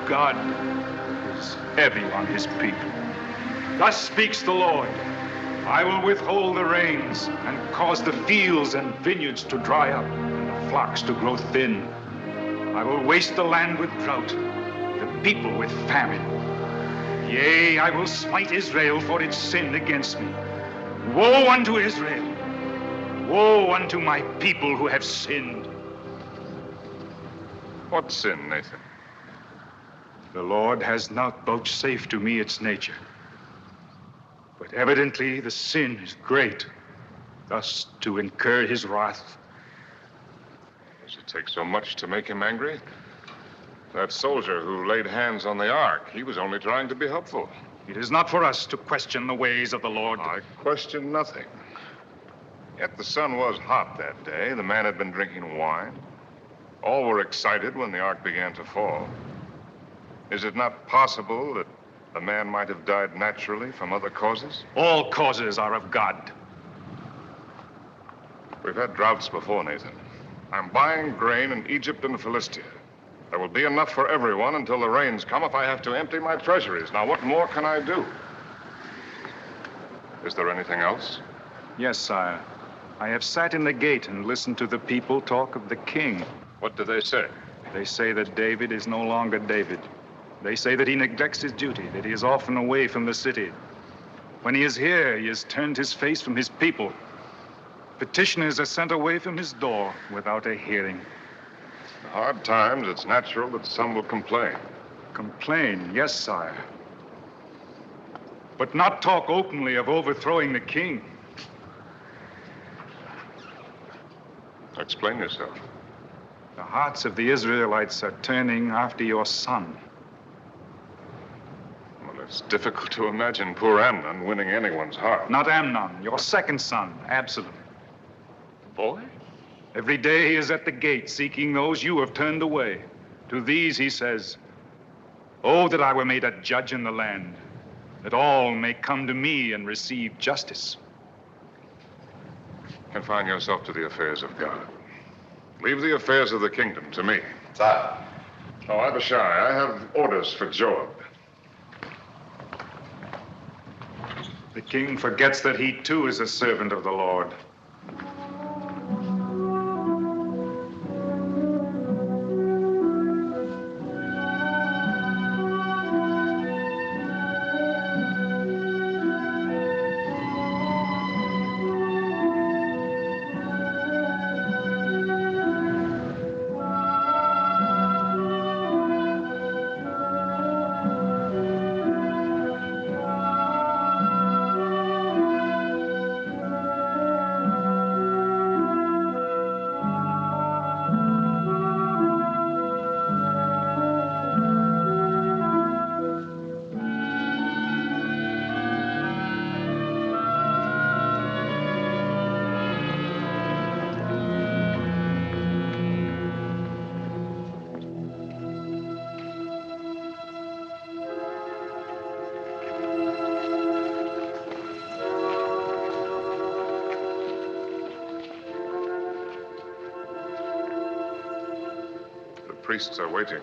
God is heavy on his people. Thus speaks the Lord. I will withhold the rains and cause the fields and vineyards to dry up and the flocks to grow thin. I will waste the land with drought, the people with famine. Yea, I will smite Israel for its sin against me. Woe unto Israel! Woe unto my people who have sinned. What sin, Nathan? The Lord has not vouchsafed to me its nature. But evidently the sin is great, thus to incur his wrath. Does it take so much to make him angry? That soldier who laid hands on the ark, he was only trying to be helpful. It is not for us to question the ways of the Lord. I question nothing. Yet the sun was hot that day. The man had been drinking wine. All were excited when the ark began to fall. Is it not possible that the man might have died naturally from other causes? All causes are of God. We've had droughts before, Nathan. I'm buying grain in Egypt and Philistia. There will be enough for everyone until the rains come if I have to empty my treasuries. Now, what more can I do? Is there anything else? Yes, sire. I have sat in the gate and listened to the people talk of the king. What do they say? They say that David is no longer David. They say that he neglects his duty, that he is often away from the city. When he is here, he has turned his face from his people. Petitioners are sent away from his door without a hearing. In hard times, it's natural that some will complain. Complain, yes, sire. But not talk openly of overthrowing the king. Explain yourself. The hearts of the Israelites are turning after your son. Well, it's difficult to imagine poor Amnon winning anyone's heart. Not Amnon, your second son, Absalom. The boy? Every day he is at the gate seeking those you have turned away. To these he says, "Oh, that I were made a judge in the land. that all may come to me and receive justice. Confine yourself to the affairs of God. Leave the affairs of the kingdom to me. Sire. Oh, Abishai, I have orders for Joab. The king forgets that he too is a servant of the Lord. The priests are waiting.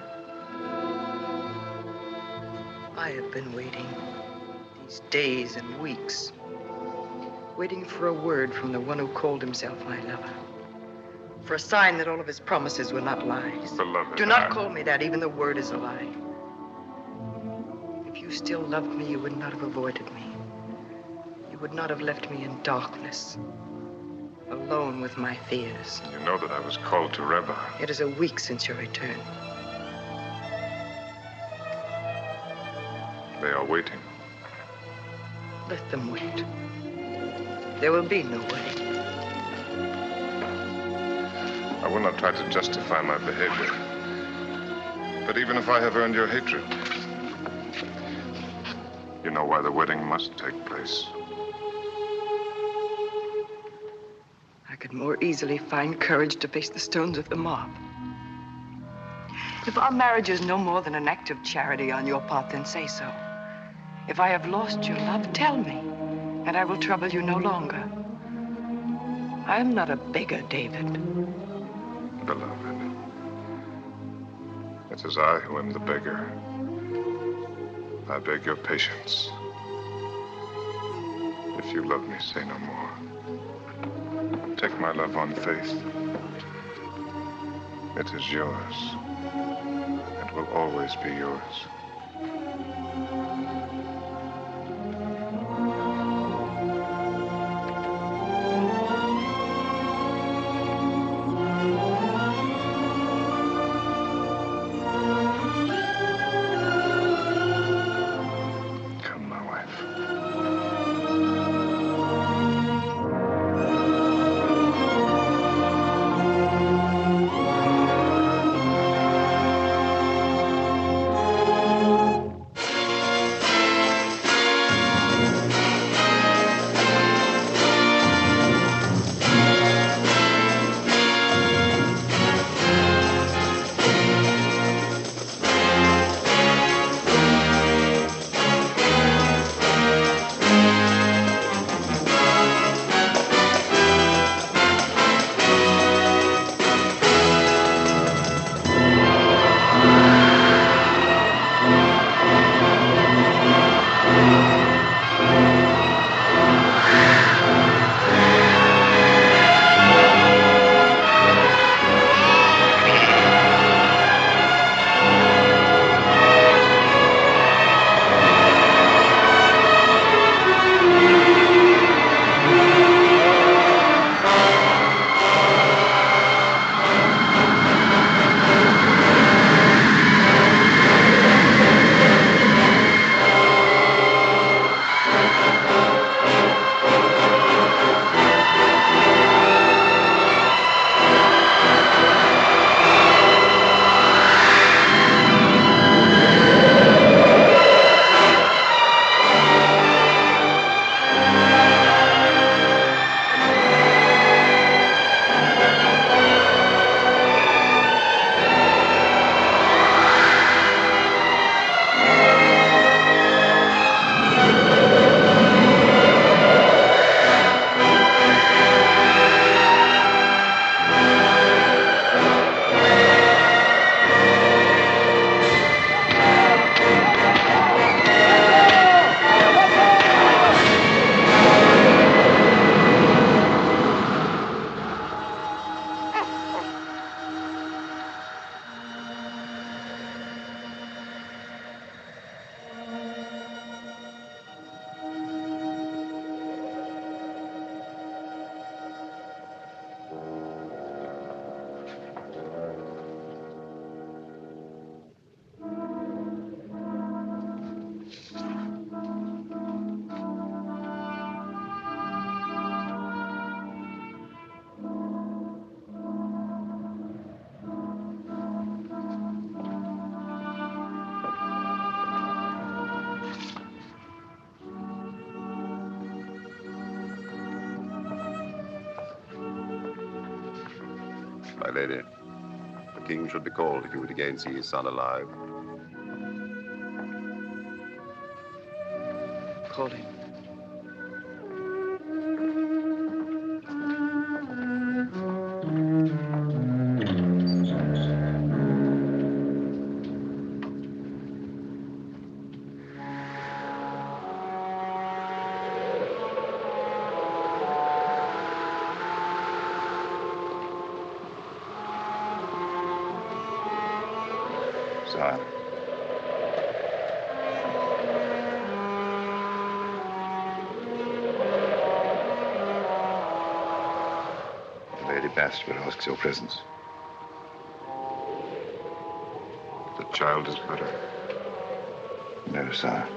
I have been waiting these days and weeks, waiting for a word from the one who called himself my lover, for a sign that all of his promises were not lies. Beloved, Do not call me that. Even the word is a lie. If you still loved me, you would not have avoided me. You would not have left me in darkness, alone with my fears. You know that I was called to Reba. It is a week since your return. They are waiting. Let them wait. There will be no wedding. I will not try to justify my behavior. But even if I have earned your hatred, you know why the wedding must take place. I could more easily find courage to face the stones of the mob. If our marriage is no more than an act of charity on your part, then say so. If I have lost your love, tell me, and I will trouble you no longer. I am not a beggar, David. Beloved, it is I who am the beggar. I beg your patience. If you love me, say no more. Take my love on faith. It is yours, and will always be yours. My lady, the king should be called if he would again see his son alive. Call him. Sire. Lady Bathsheba asks your presence. The child is better. No, sire.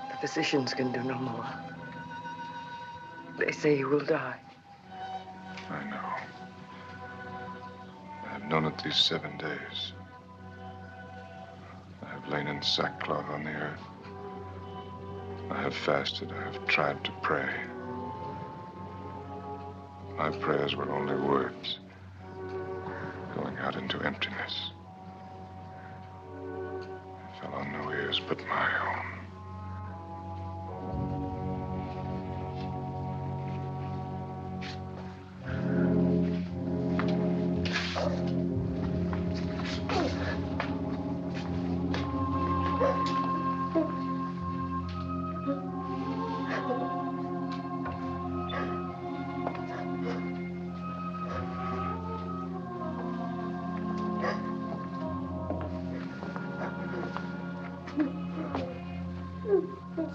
The physicians can do no more. They say he will die. I know. I have known it these 7 days. I have lain in sackcloth on the earth. I have fasted. I have tried to pray. My prayers were only words going out into emptiness. They fell on no ears but my own.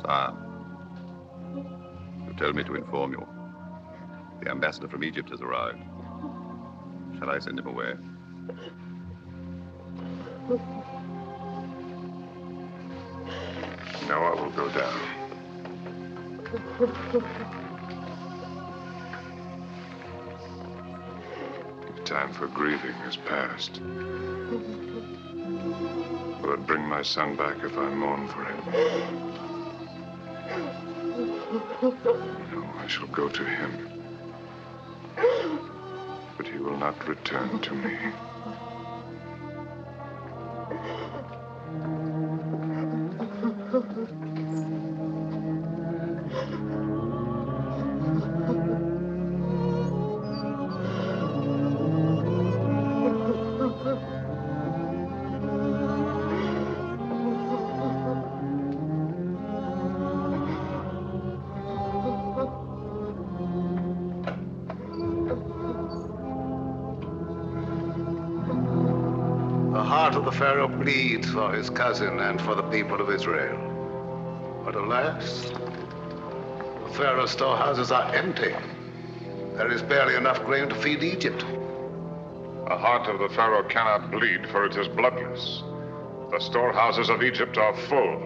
Sire, you told me to inform you. The ambassador from Egypt has arrived. Shall I send him away? Now I will go down. The time for grieving is past. Will it bring my son back if I mourn for him? No, I shall go to him. But he will not return to me. The heart of the Pharaoh bleeds for his cousin and for the people of Israel. But alas, the Pharaoh's storehouses are empty. There is barely enough grain to feed Egypt. The heart of the Pharaoh cannot bleed, for it is bloodless. The storehouses of Egypt are full.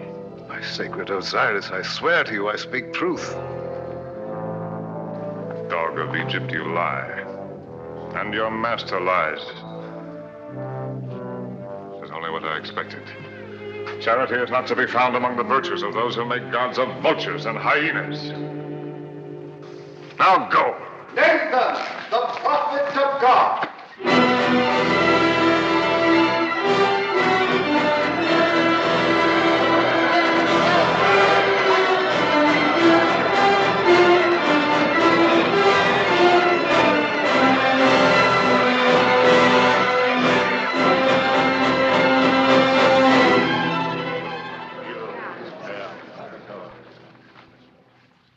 My sacred Osiris, I swear to you I speak truth. Dog of Egypt, you lie. And your master lies. This is only what I expected. Charity is not to be found among the virtues of those who make gods of vultures and hyenas. Now go. Nathan, the prophet of God.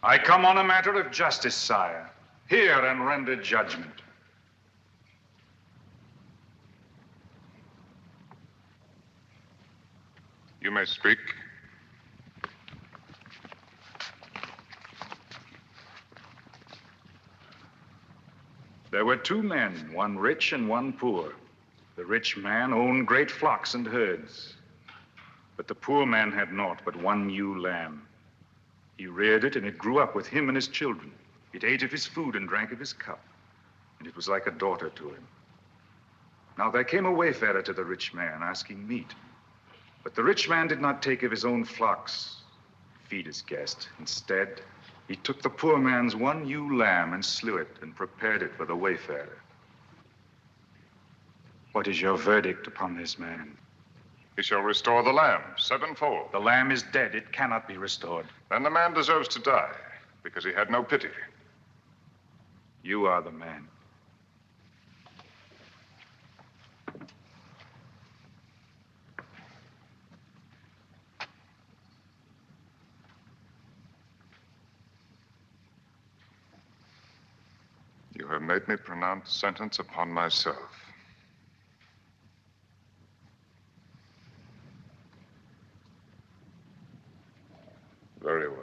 I come on a matter of justice, sire. Hear and render judgment. You may speak. There were two men, one rich and one poor. The rich man owned great flocks and herds. But the poor man had naught but one ewe lamb. He reared it, and it grew up with him and his children. It ate of his food and drank of his cup, and it was like a daughter to him. Now there came a wayfarer to the rich man, asking meat. But the rich man did not take of his own flocks, feed his guest. Instead, he took the poor man's one ewe lamb and slew it and prepared it for the wayfarer. What is your verdict upon this man? He shall restore the lamb sevenfold. The lamb is dead. It cannot be restored. Then the man deserves to die because he had no pity. You are the man. You have made me pronounce sentence upon myself. Very well.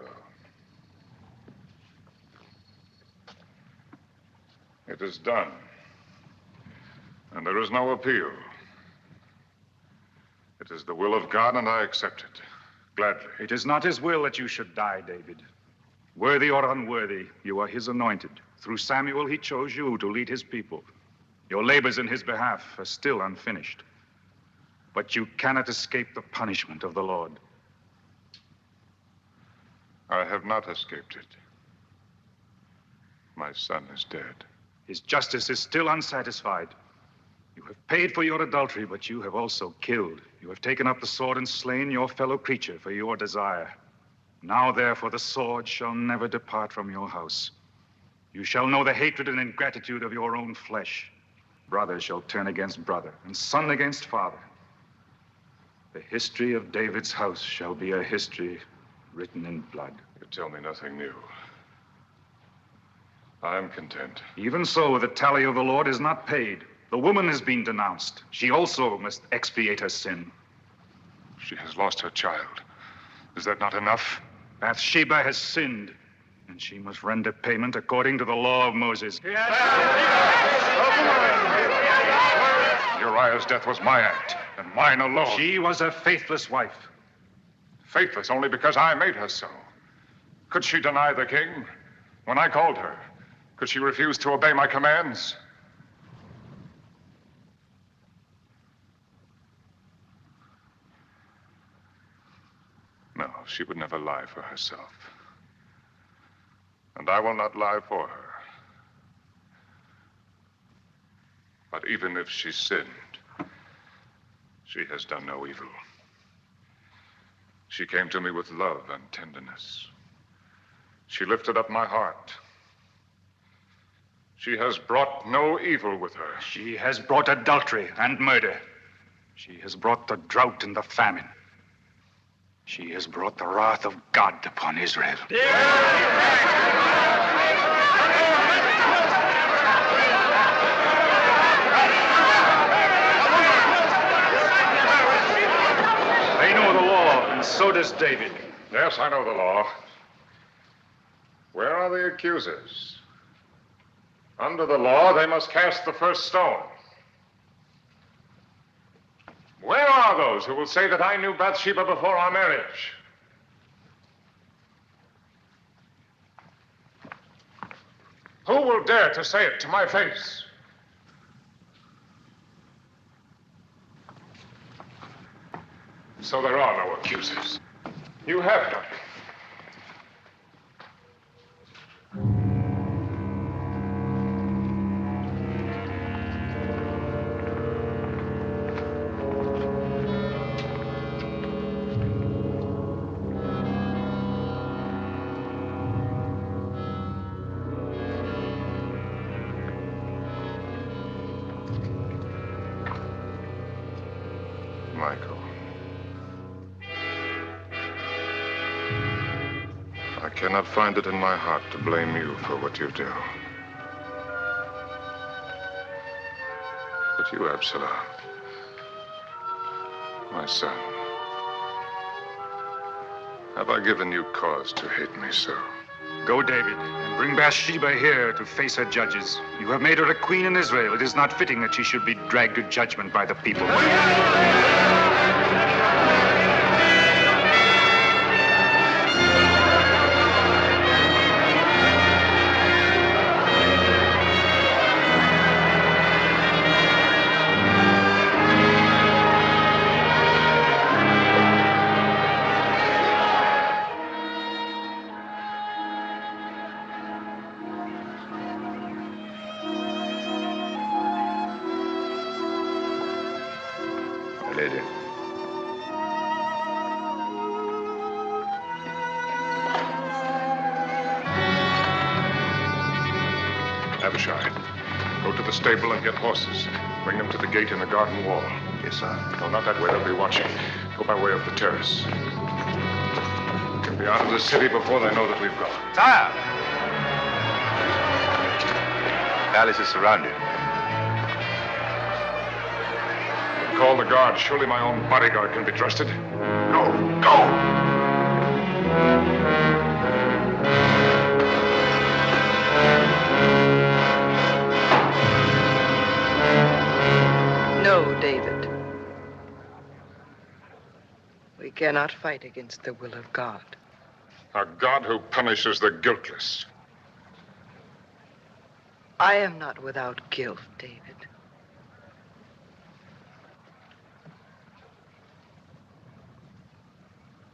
It is done. And there is no appeal. It is the will of God, and I accept it. Gladly. It is not his will that you should die, David. Worthy or unworthy, you are his anointed. Through Samuel, he chose you to lead his people. Your labors in his behalf are still unfinished. But you cannot escape the punishment of the Lord. I have not escaped it. My son is dead. His justice is still unsatisfied. You have paid for your adultery, but you have also killed. You have taken up the sword and slain your fellow creature for your desire. Now, therefore, the sword shall never depart from your house. You shall know the hatred and ingratitude of your own flesh. Brother shall turn against brother, and son against father. The history of David's house shall be a history written in blood. You tell me nothing new. I am content. Even so, the tally of the Lord is not paid. The woman has been denounced. She also must expiate her sin. She has lost her child. Is that not enough? Bathsheba has sinned, and she must render payment according to the law of Moses. Uriah's death was my act, and mine alone. She was a faithless wife. Faithless only because I made her so. Could she deny the king when I called her? Could she refuse to obey my commands? No, she would never lie for herself. And I will not lie for her. But even if she sinned, she has done no evil. She came to me with love and tenderness. She lifted up my heart. She has brought no evil with her. She has brought adultery and murder. She has brought the drought and the famine. She has brought the wrath of God upon Israel. They know the law, and so does David. Yes, I know the law. Where are the accusers? Under the law, they must cast the first stone. Where are those who will say that I knew Bathsheba before our marriage? Who will dare to say it to my face? So there are no accusers. You have none. Michael. I cannot find it in my heart to blame you for what you do. But you, Absalom, my son, have I given you cause to hate me so? Go, David, and bring Bathsheba here to face her judges. You have made her a queen in Israel. It is not fitting that she should be dragged to judgment by the people. Lady. Abishai, go to the stable and get horses. Bring them to the gate in the garden wall. Yes, sir. No, not that way. They'll be watching. Go by way of the terrace. Get me out of the city before they know that we've gone. Sire! The palace is surrounded. Call the guard. Surely my own bodyguard can be trusted. Go! Go! No, David. We cannot fight against the will of God. A God who punishes the guiltless. I am not without guilt, David.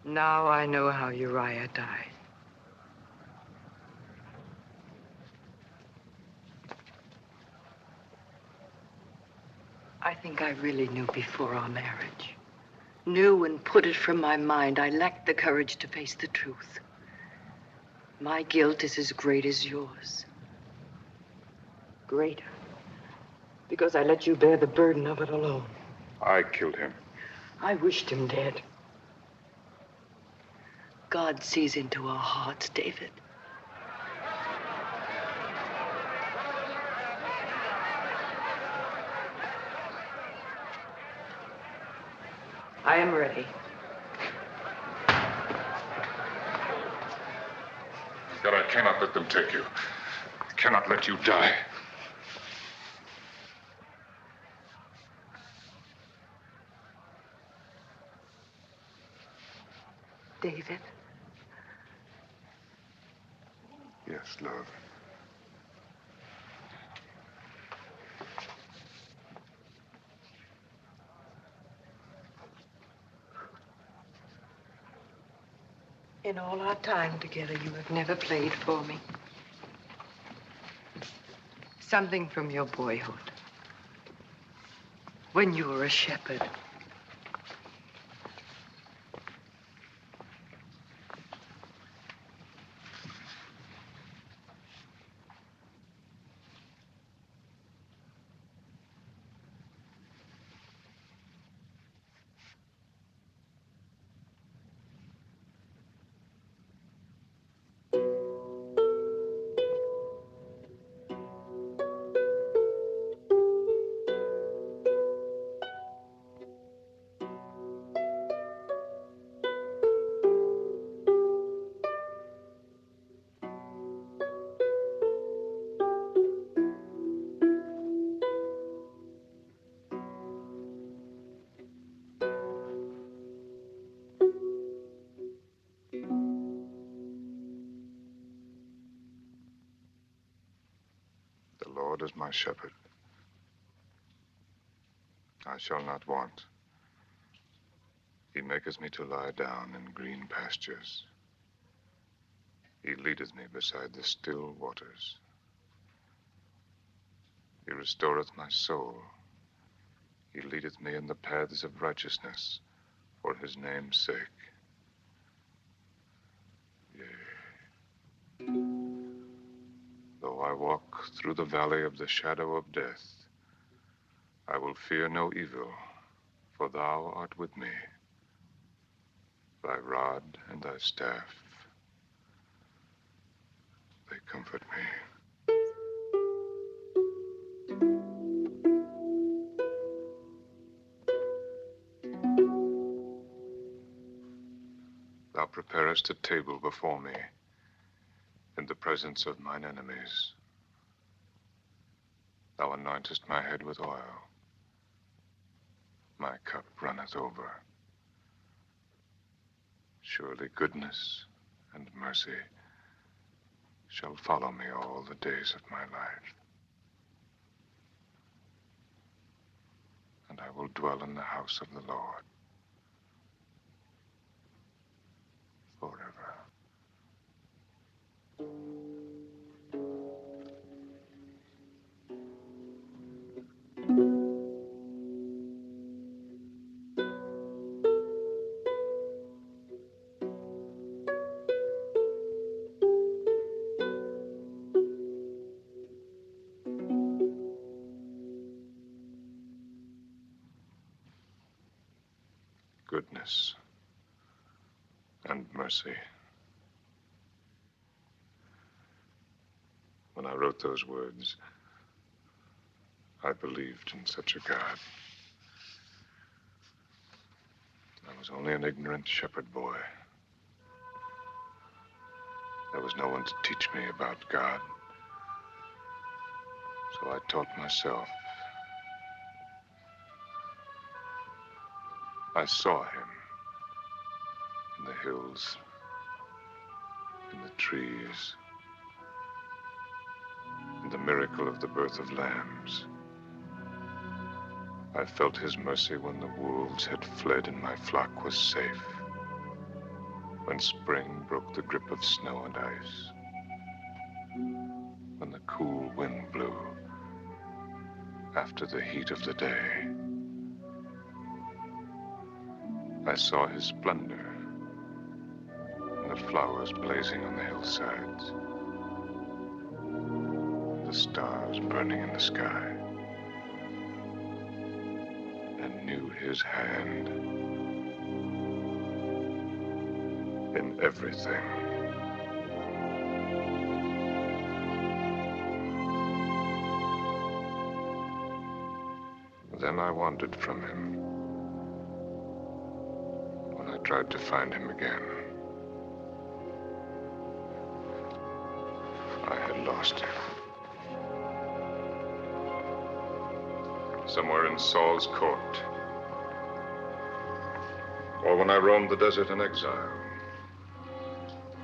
Now I know how Uriah died. I think I really knew before our marriage. Knew and put it from my mind. I lacked the courage to face the truth. My guilt is as great as yours. Greater. Because I let you bear the burden of it alone. I killed him. I wished him dead. God sees into our hearts, David. I am ready. Yet I cannot let them take you. I cannot let you die. David? Yes, love. In all our time together, you have never played for me. Something from your boyhood. When you were a shepherd. The Lord is my shepherd. I shall not want. He maketh me to lie down in green pastures. He leadeth me beside the still waters. He restoreth my soul. He leadeth me in the paths of righteousness for his name's sake. Yea, though I walk through the valley of the shadow of death, I will fear no evil, for thou art with me. Thy rod and thy staff, they comfort me. Thou preparest a table before me in the presence of mine enemies. Thou anointest my head with oil. My cup runneth over. Surely goodness and mercy shall follow me all the days of my life. And I will dwell in the house of the Lord forever. Goodness and mercy. When I wrote those words, I believed in such a God. I was only an ignorant shepherd boy. There was no one to teach me about God. So I taught myself. I saw him in the hills, in the trees, in the miracle of the birth of lambs. I felt his mercy when the wolves had fled and my flock was safe. When spring broke the grip of snow and ice. When the cool wind blew after the heat of the day. I saw his splendor in the flowers blazing on the hillsides, the stars burning in the sky, and knew his hand in everything. Then I wandered from him. When I tried to find him again, I had lost him. Somewhere in Saul's court, or when I roamed the desert in exile,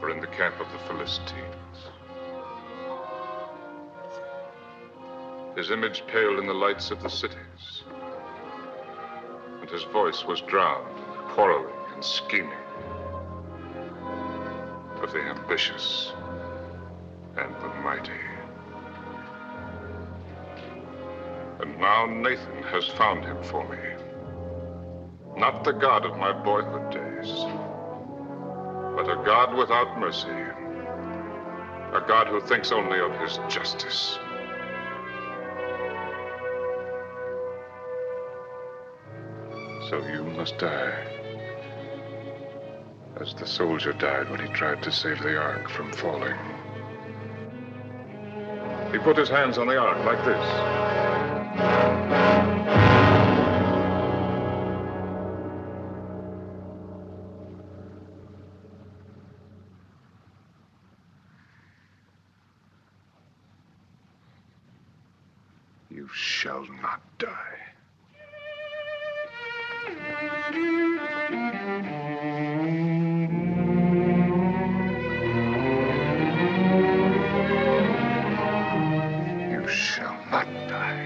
or in the camp of the Philistines. His image paled in the lights of the cities, and his voice was drowned in quarreling and scheming of the ambitious and the mighty. And now Nathan has found him for me. Not the God of my boyhood days, but a God without mercy. A God who thinks only of his justice. So you must die, as the soldier died when he tried to save the ark from falling. He put his hands on the ark like this. You shall not die. You shall not die.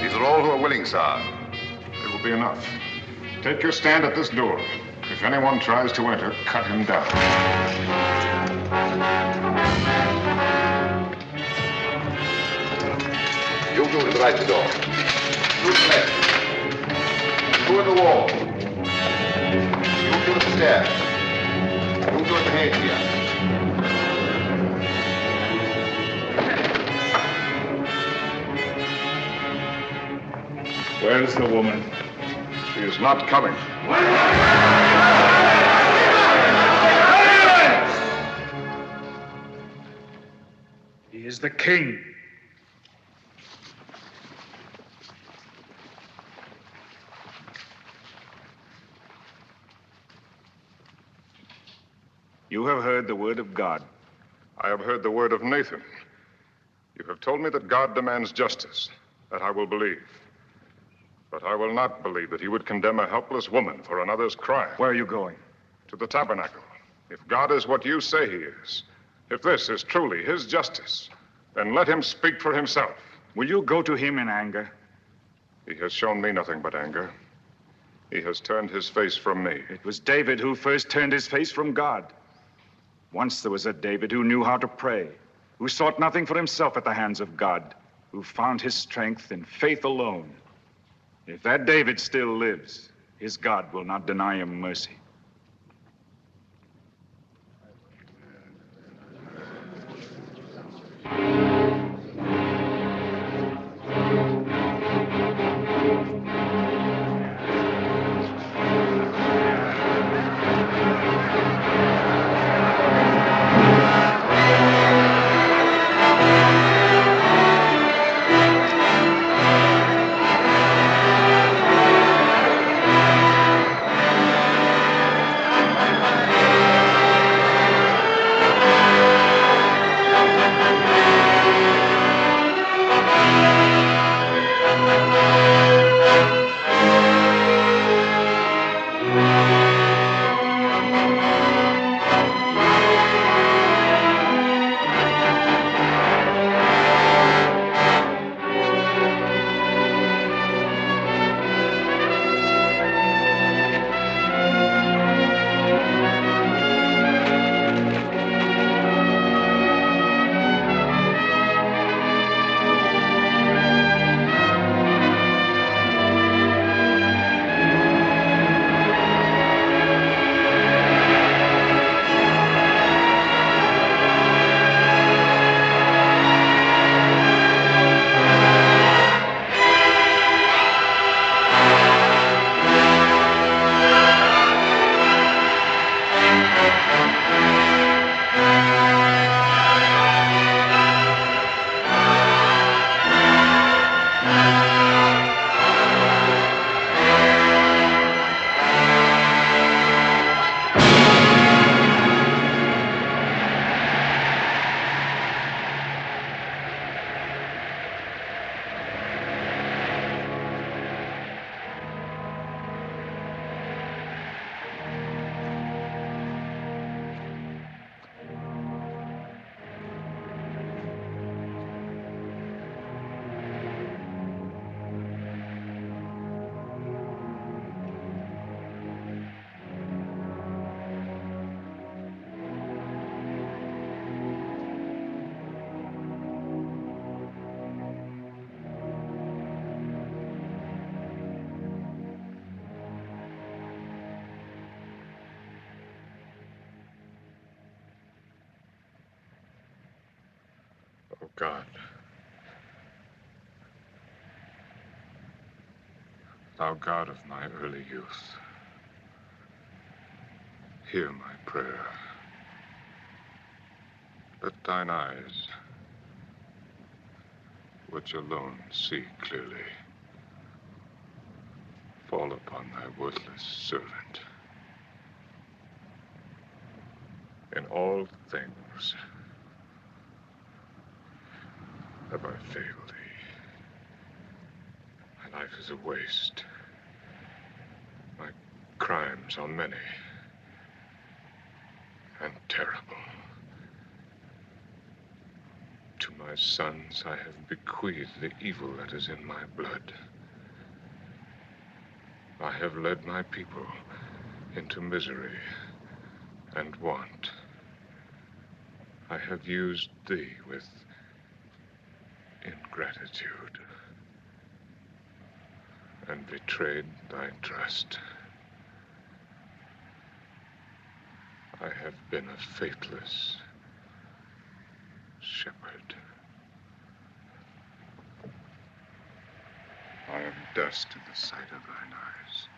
These are all who are willing, sir. It will be enough. Take your stand at this door. If anyone tries to enter, cut him down. You two to the right of the door. You to the left. Two at the wall. You two at the stairs. You two at the gate here. Where's the woman? She is not coming. He is the king. You have heard the word of God. I have heard the word of Nathan. You have told me that God demands justice. That I will believe. But I will not believe that he would condemn a helpless woman for another's crime. Where are you going? To the tabernacle. If God is what you say he is, if this is truly his justice, then let him speak for himself. Will you go to him in anger? He has shown me nothing but anger. He has turned his face from me. It was David who first turned his face from God. Once there was a David who knew how to pray, who sought nothing for himself at the hands of God, who found his strength in faith alone. If that David still lives, his God will not deny him mercy. Oh, God. Thou God of my early youth, hear my prayer. Let thine eyes, which alone see clearly, fall upon thy worthless servant. In all things have I failed thee. My life is a waste. My crimes are many and terrible. To my sons I have bequeathed the evil that is in my blood. I have led my people into misery and want. I have used thee with ingratitude and betrayed thy trust. I have been a faithless shepherd. I am dust in the sight of thine eyes.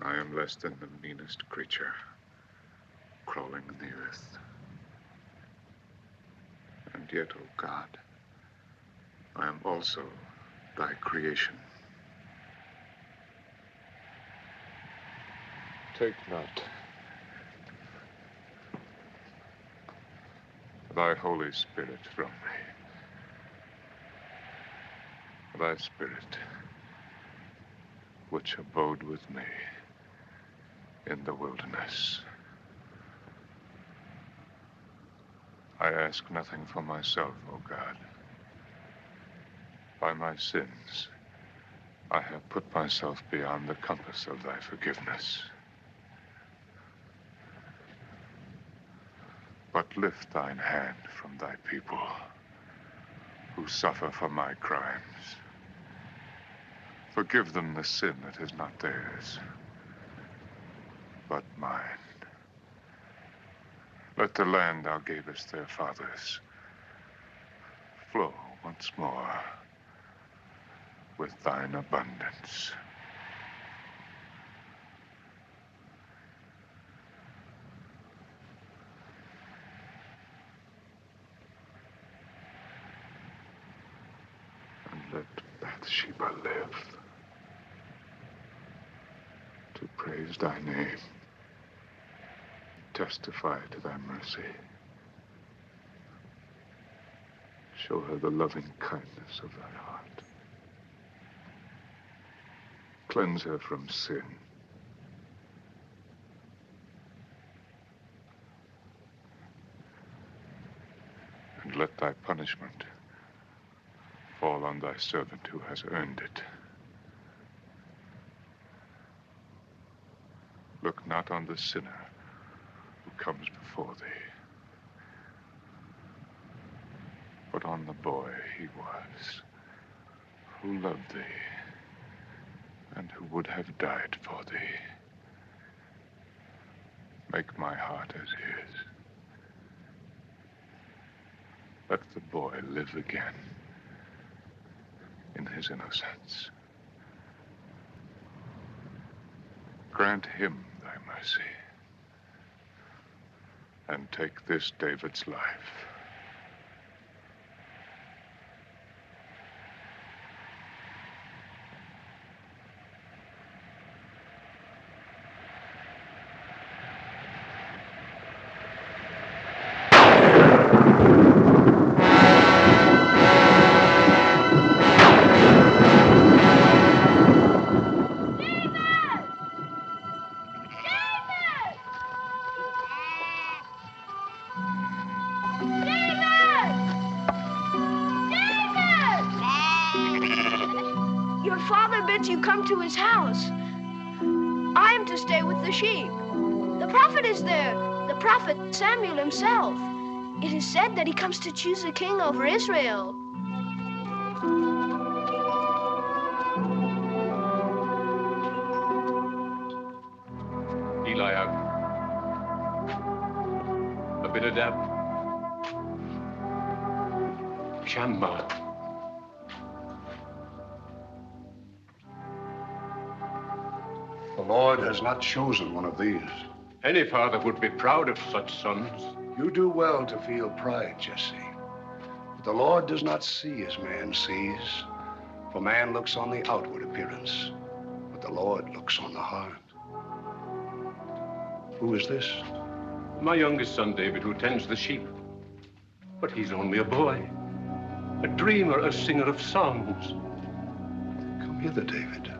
I am less than the meanest creature crawling in the earth. And yet, O God, I am also thy creation. Take not thy Holy Spirit from me. Thy Spirit, which abode with me in the wilderness. I ask nothing for myself, O God. By my sins, I have put myself beyond the compass of thy forgiveness. But lift thine hand from thy people who suffer for my crimes. Forgive them the sin that is not theirs, but mine. Let the land thou gavest their fathers flow once more with thine abundance. And let Bathsheba live to praise thy name, testify to thy mercy. Show her the loving kindness of thy heart. Cleanse her from sin. And let thy punishment fall on thy servant who has earned it. Look not on the sinner who comes before thee, but on the boy he was, who loved thee and who would have died for thee. Make my heart as his. Let the boy live again in his innocence. Grant him thy mercy, and take this David's life. Your father bids you come to his house. I am to stay with the sheep. The prophet is there, the prophet Samuel himself. It is said that he comes to choose a king over Israel. Eliab, Abinadab, Shammah. The Lord has not chosen one of these. Any father would be proud of such sons. You do well to feel pride, Jesse. But the Lord does not see as man sees. For man looks on the outward appearance, but the Lord looks on the heart. Who is this? My youngest son, David, who tends the sheep. But he's only a boy, a dreamer, a singer of songs. Come hither, David.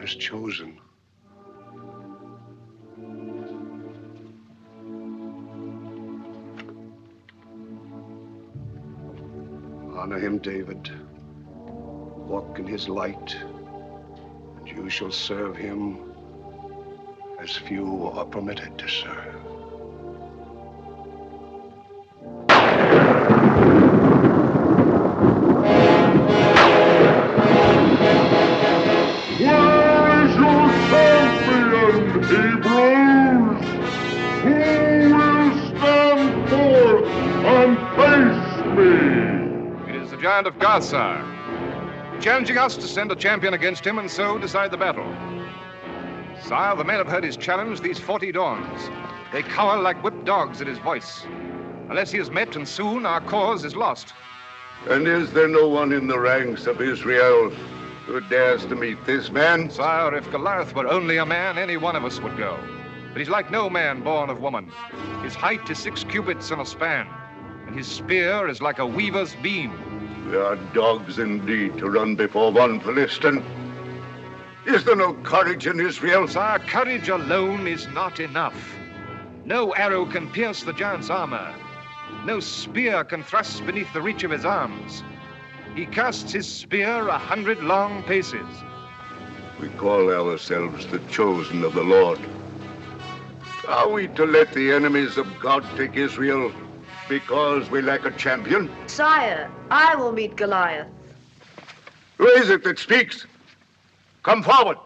Has chosen. Honor him, David. Walk in his light, and you shall serve him as few are permitted to serve. Hebrews, who will stand forth and face me? It is the giant of Gaza, challenging us to send a champion against him and so decide the battle. Sire, the men have heard his challenge these 40 dawns. They cower like whipped dogs at his voice. Unless he is met, and soon, our cause is lost. And is there no one in the ranks of Israel who dares to meet this man? Sire, if Goliath were only a man, any one of us would go. But he's like no man born of woman. His height is 6 cubits and a span, and his spear is like a weaver's beam. We are dogs indeed to run before one Philistine. Is there no courage in Israel? Sire, courage alone is not enough. No arrow can pierce the giant's armor. No spear can thrust beneath the reach of his arms. He casts his spear 100 long paces. We call ourselves the chosen of the Lord. Are we to let the enemies of God take Israel because we lack a champion? Sire, I will meet Goliath. Who is it that speaks? Come forward.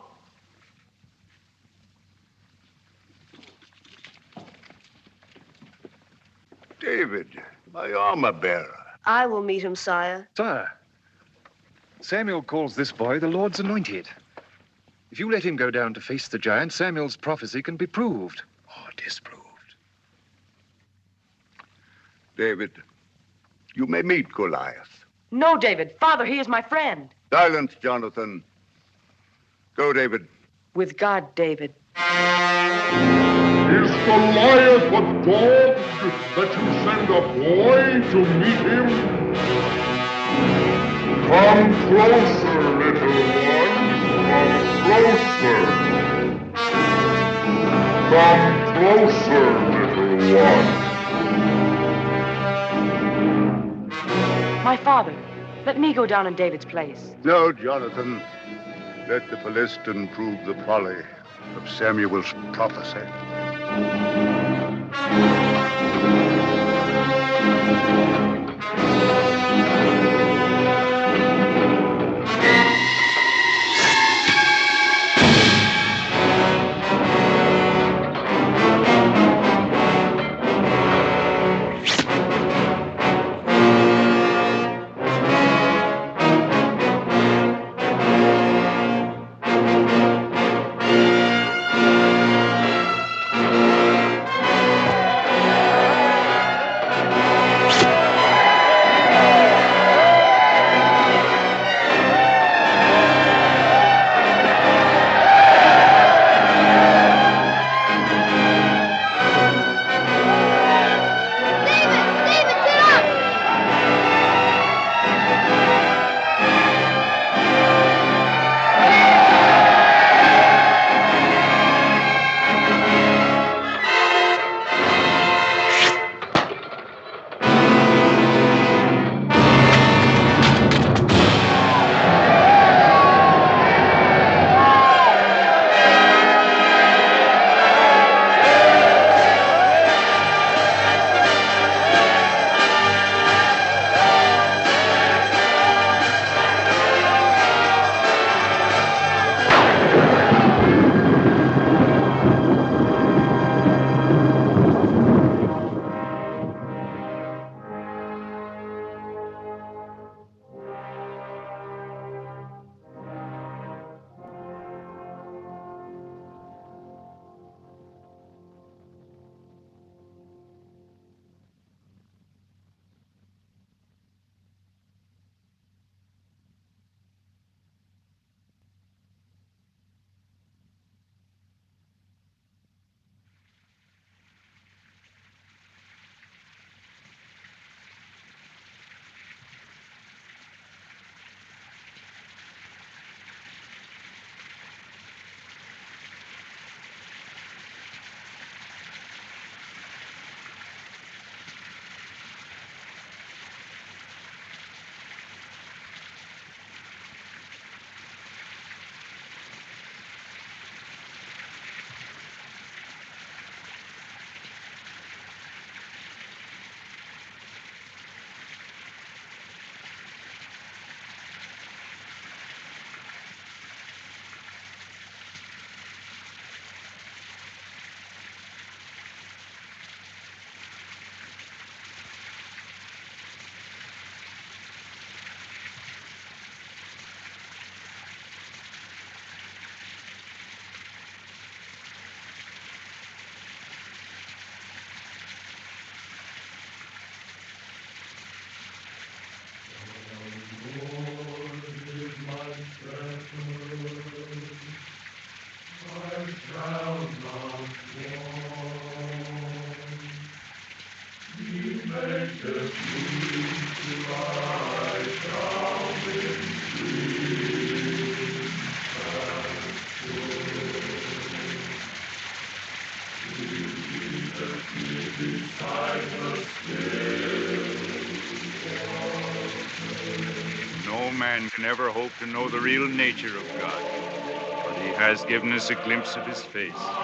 David, my armor bearer. I will meet him, sire. Sire, Samuel calls this boy the Lord's anointed. If you let him go down to face the giant, Samuel's prophecy can be proved. Or disproved. David, you may meet Goliath. No, David. Father, he is my friend. Silence, Jonathan. Go, David. With God, David. Is Goliath a dog that you send a boy to meet him? Come closer, little one. Come closer. Come closer, little one. My father, let me go down in David's place. No, Jonathan. Let the Philistine prove the folly of Samuel's prophecy. No man can ever hope to know the real nature of God, but he has given us a glimpse of his face.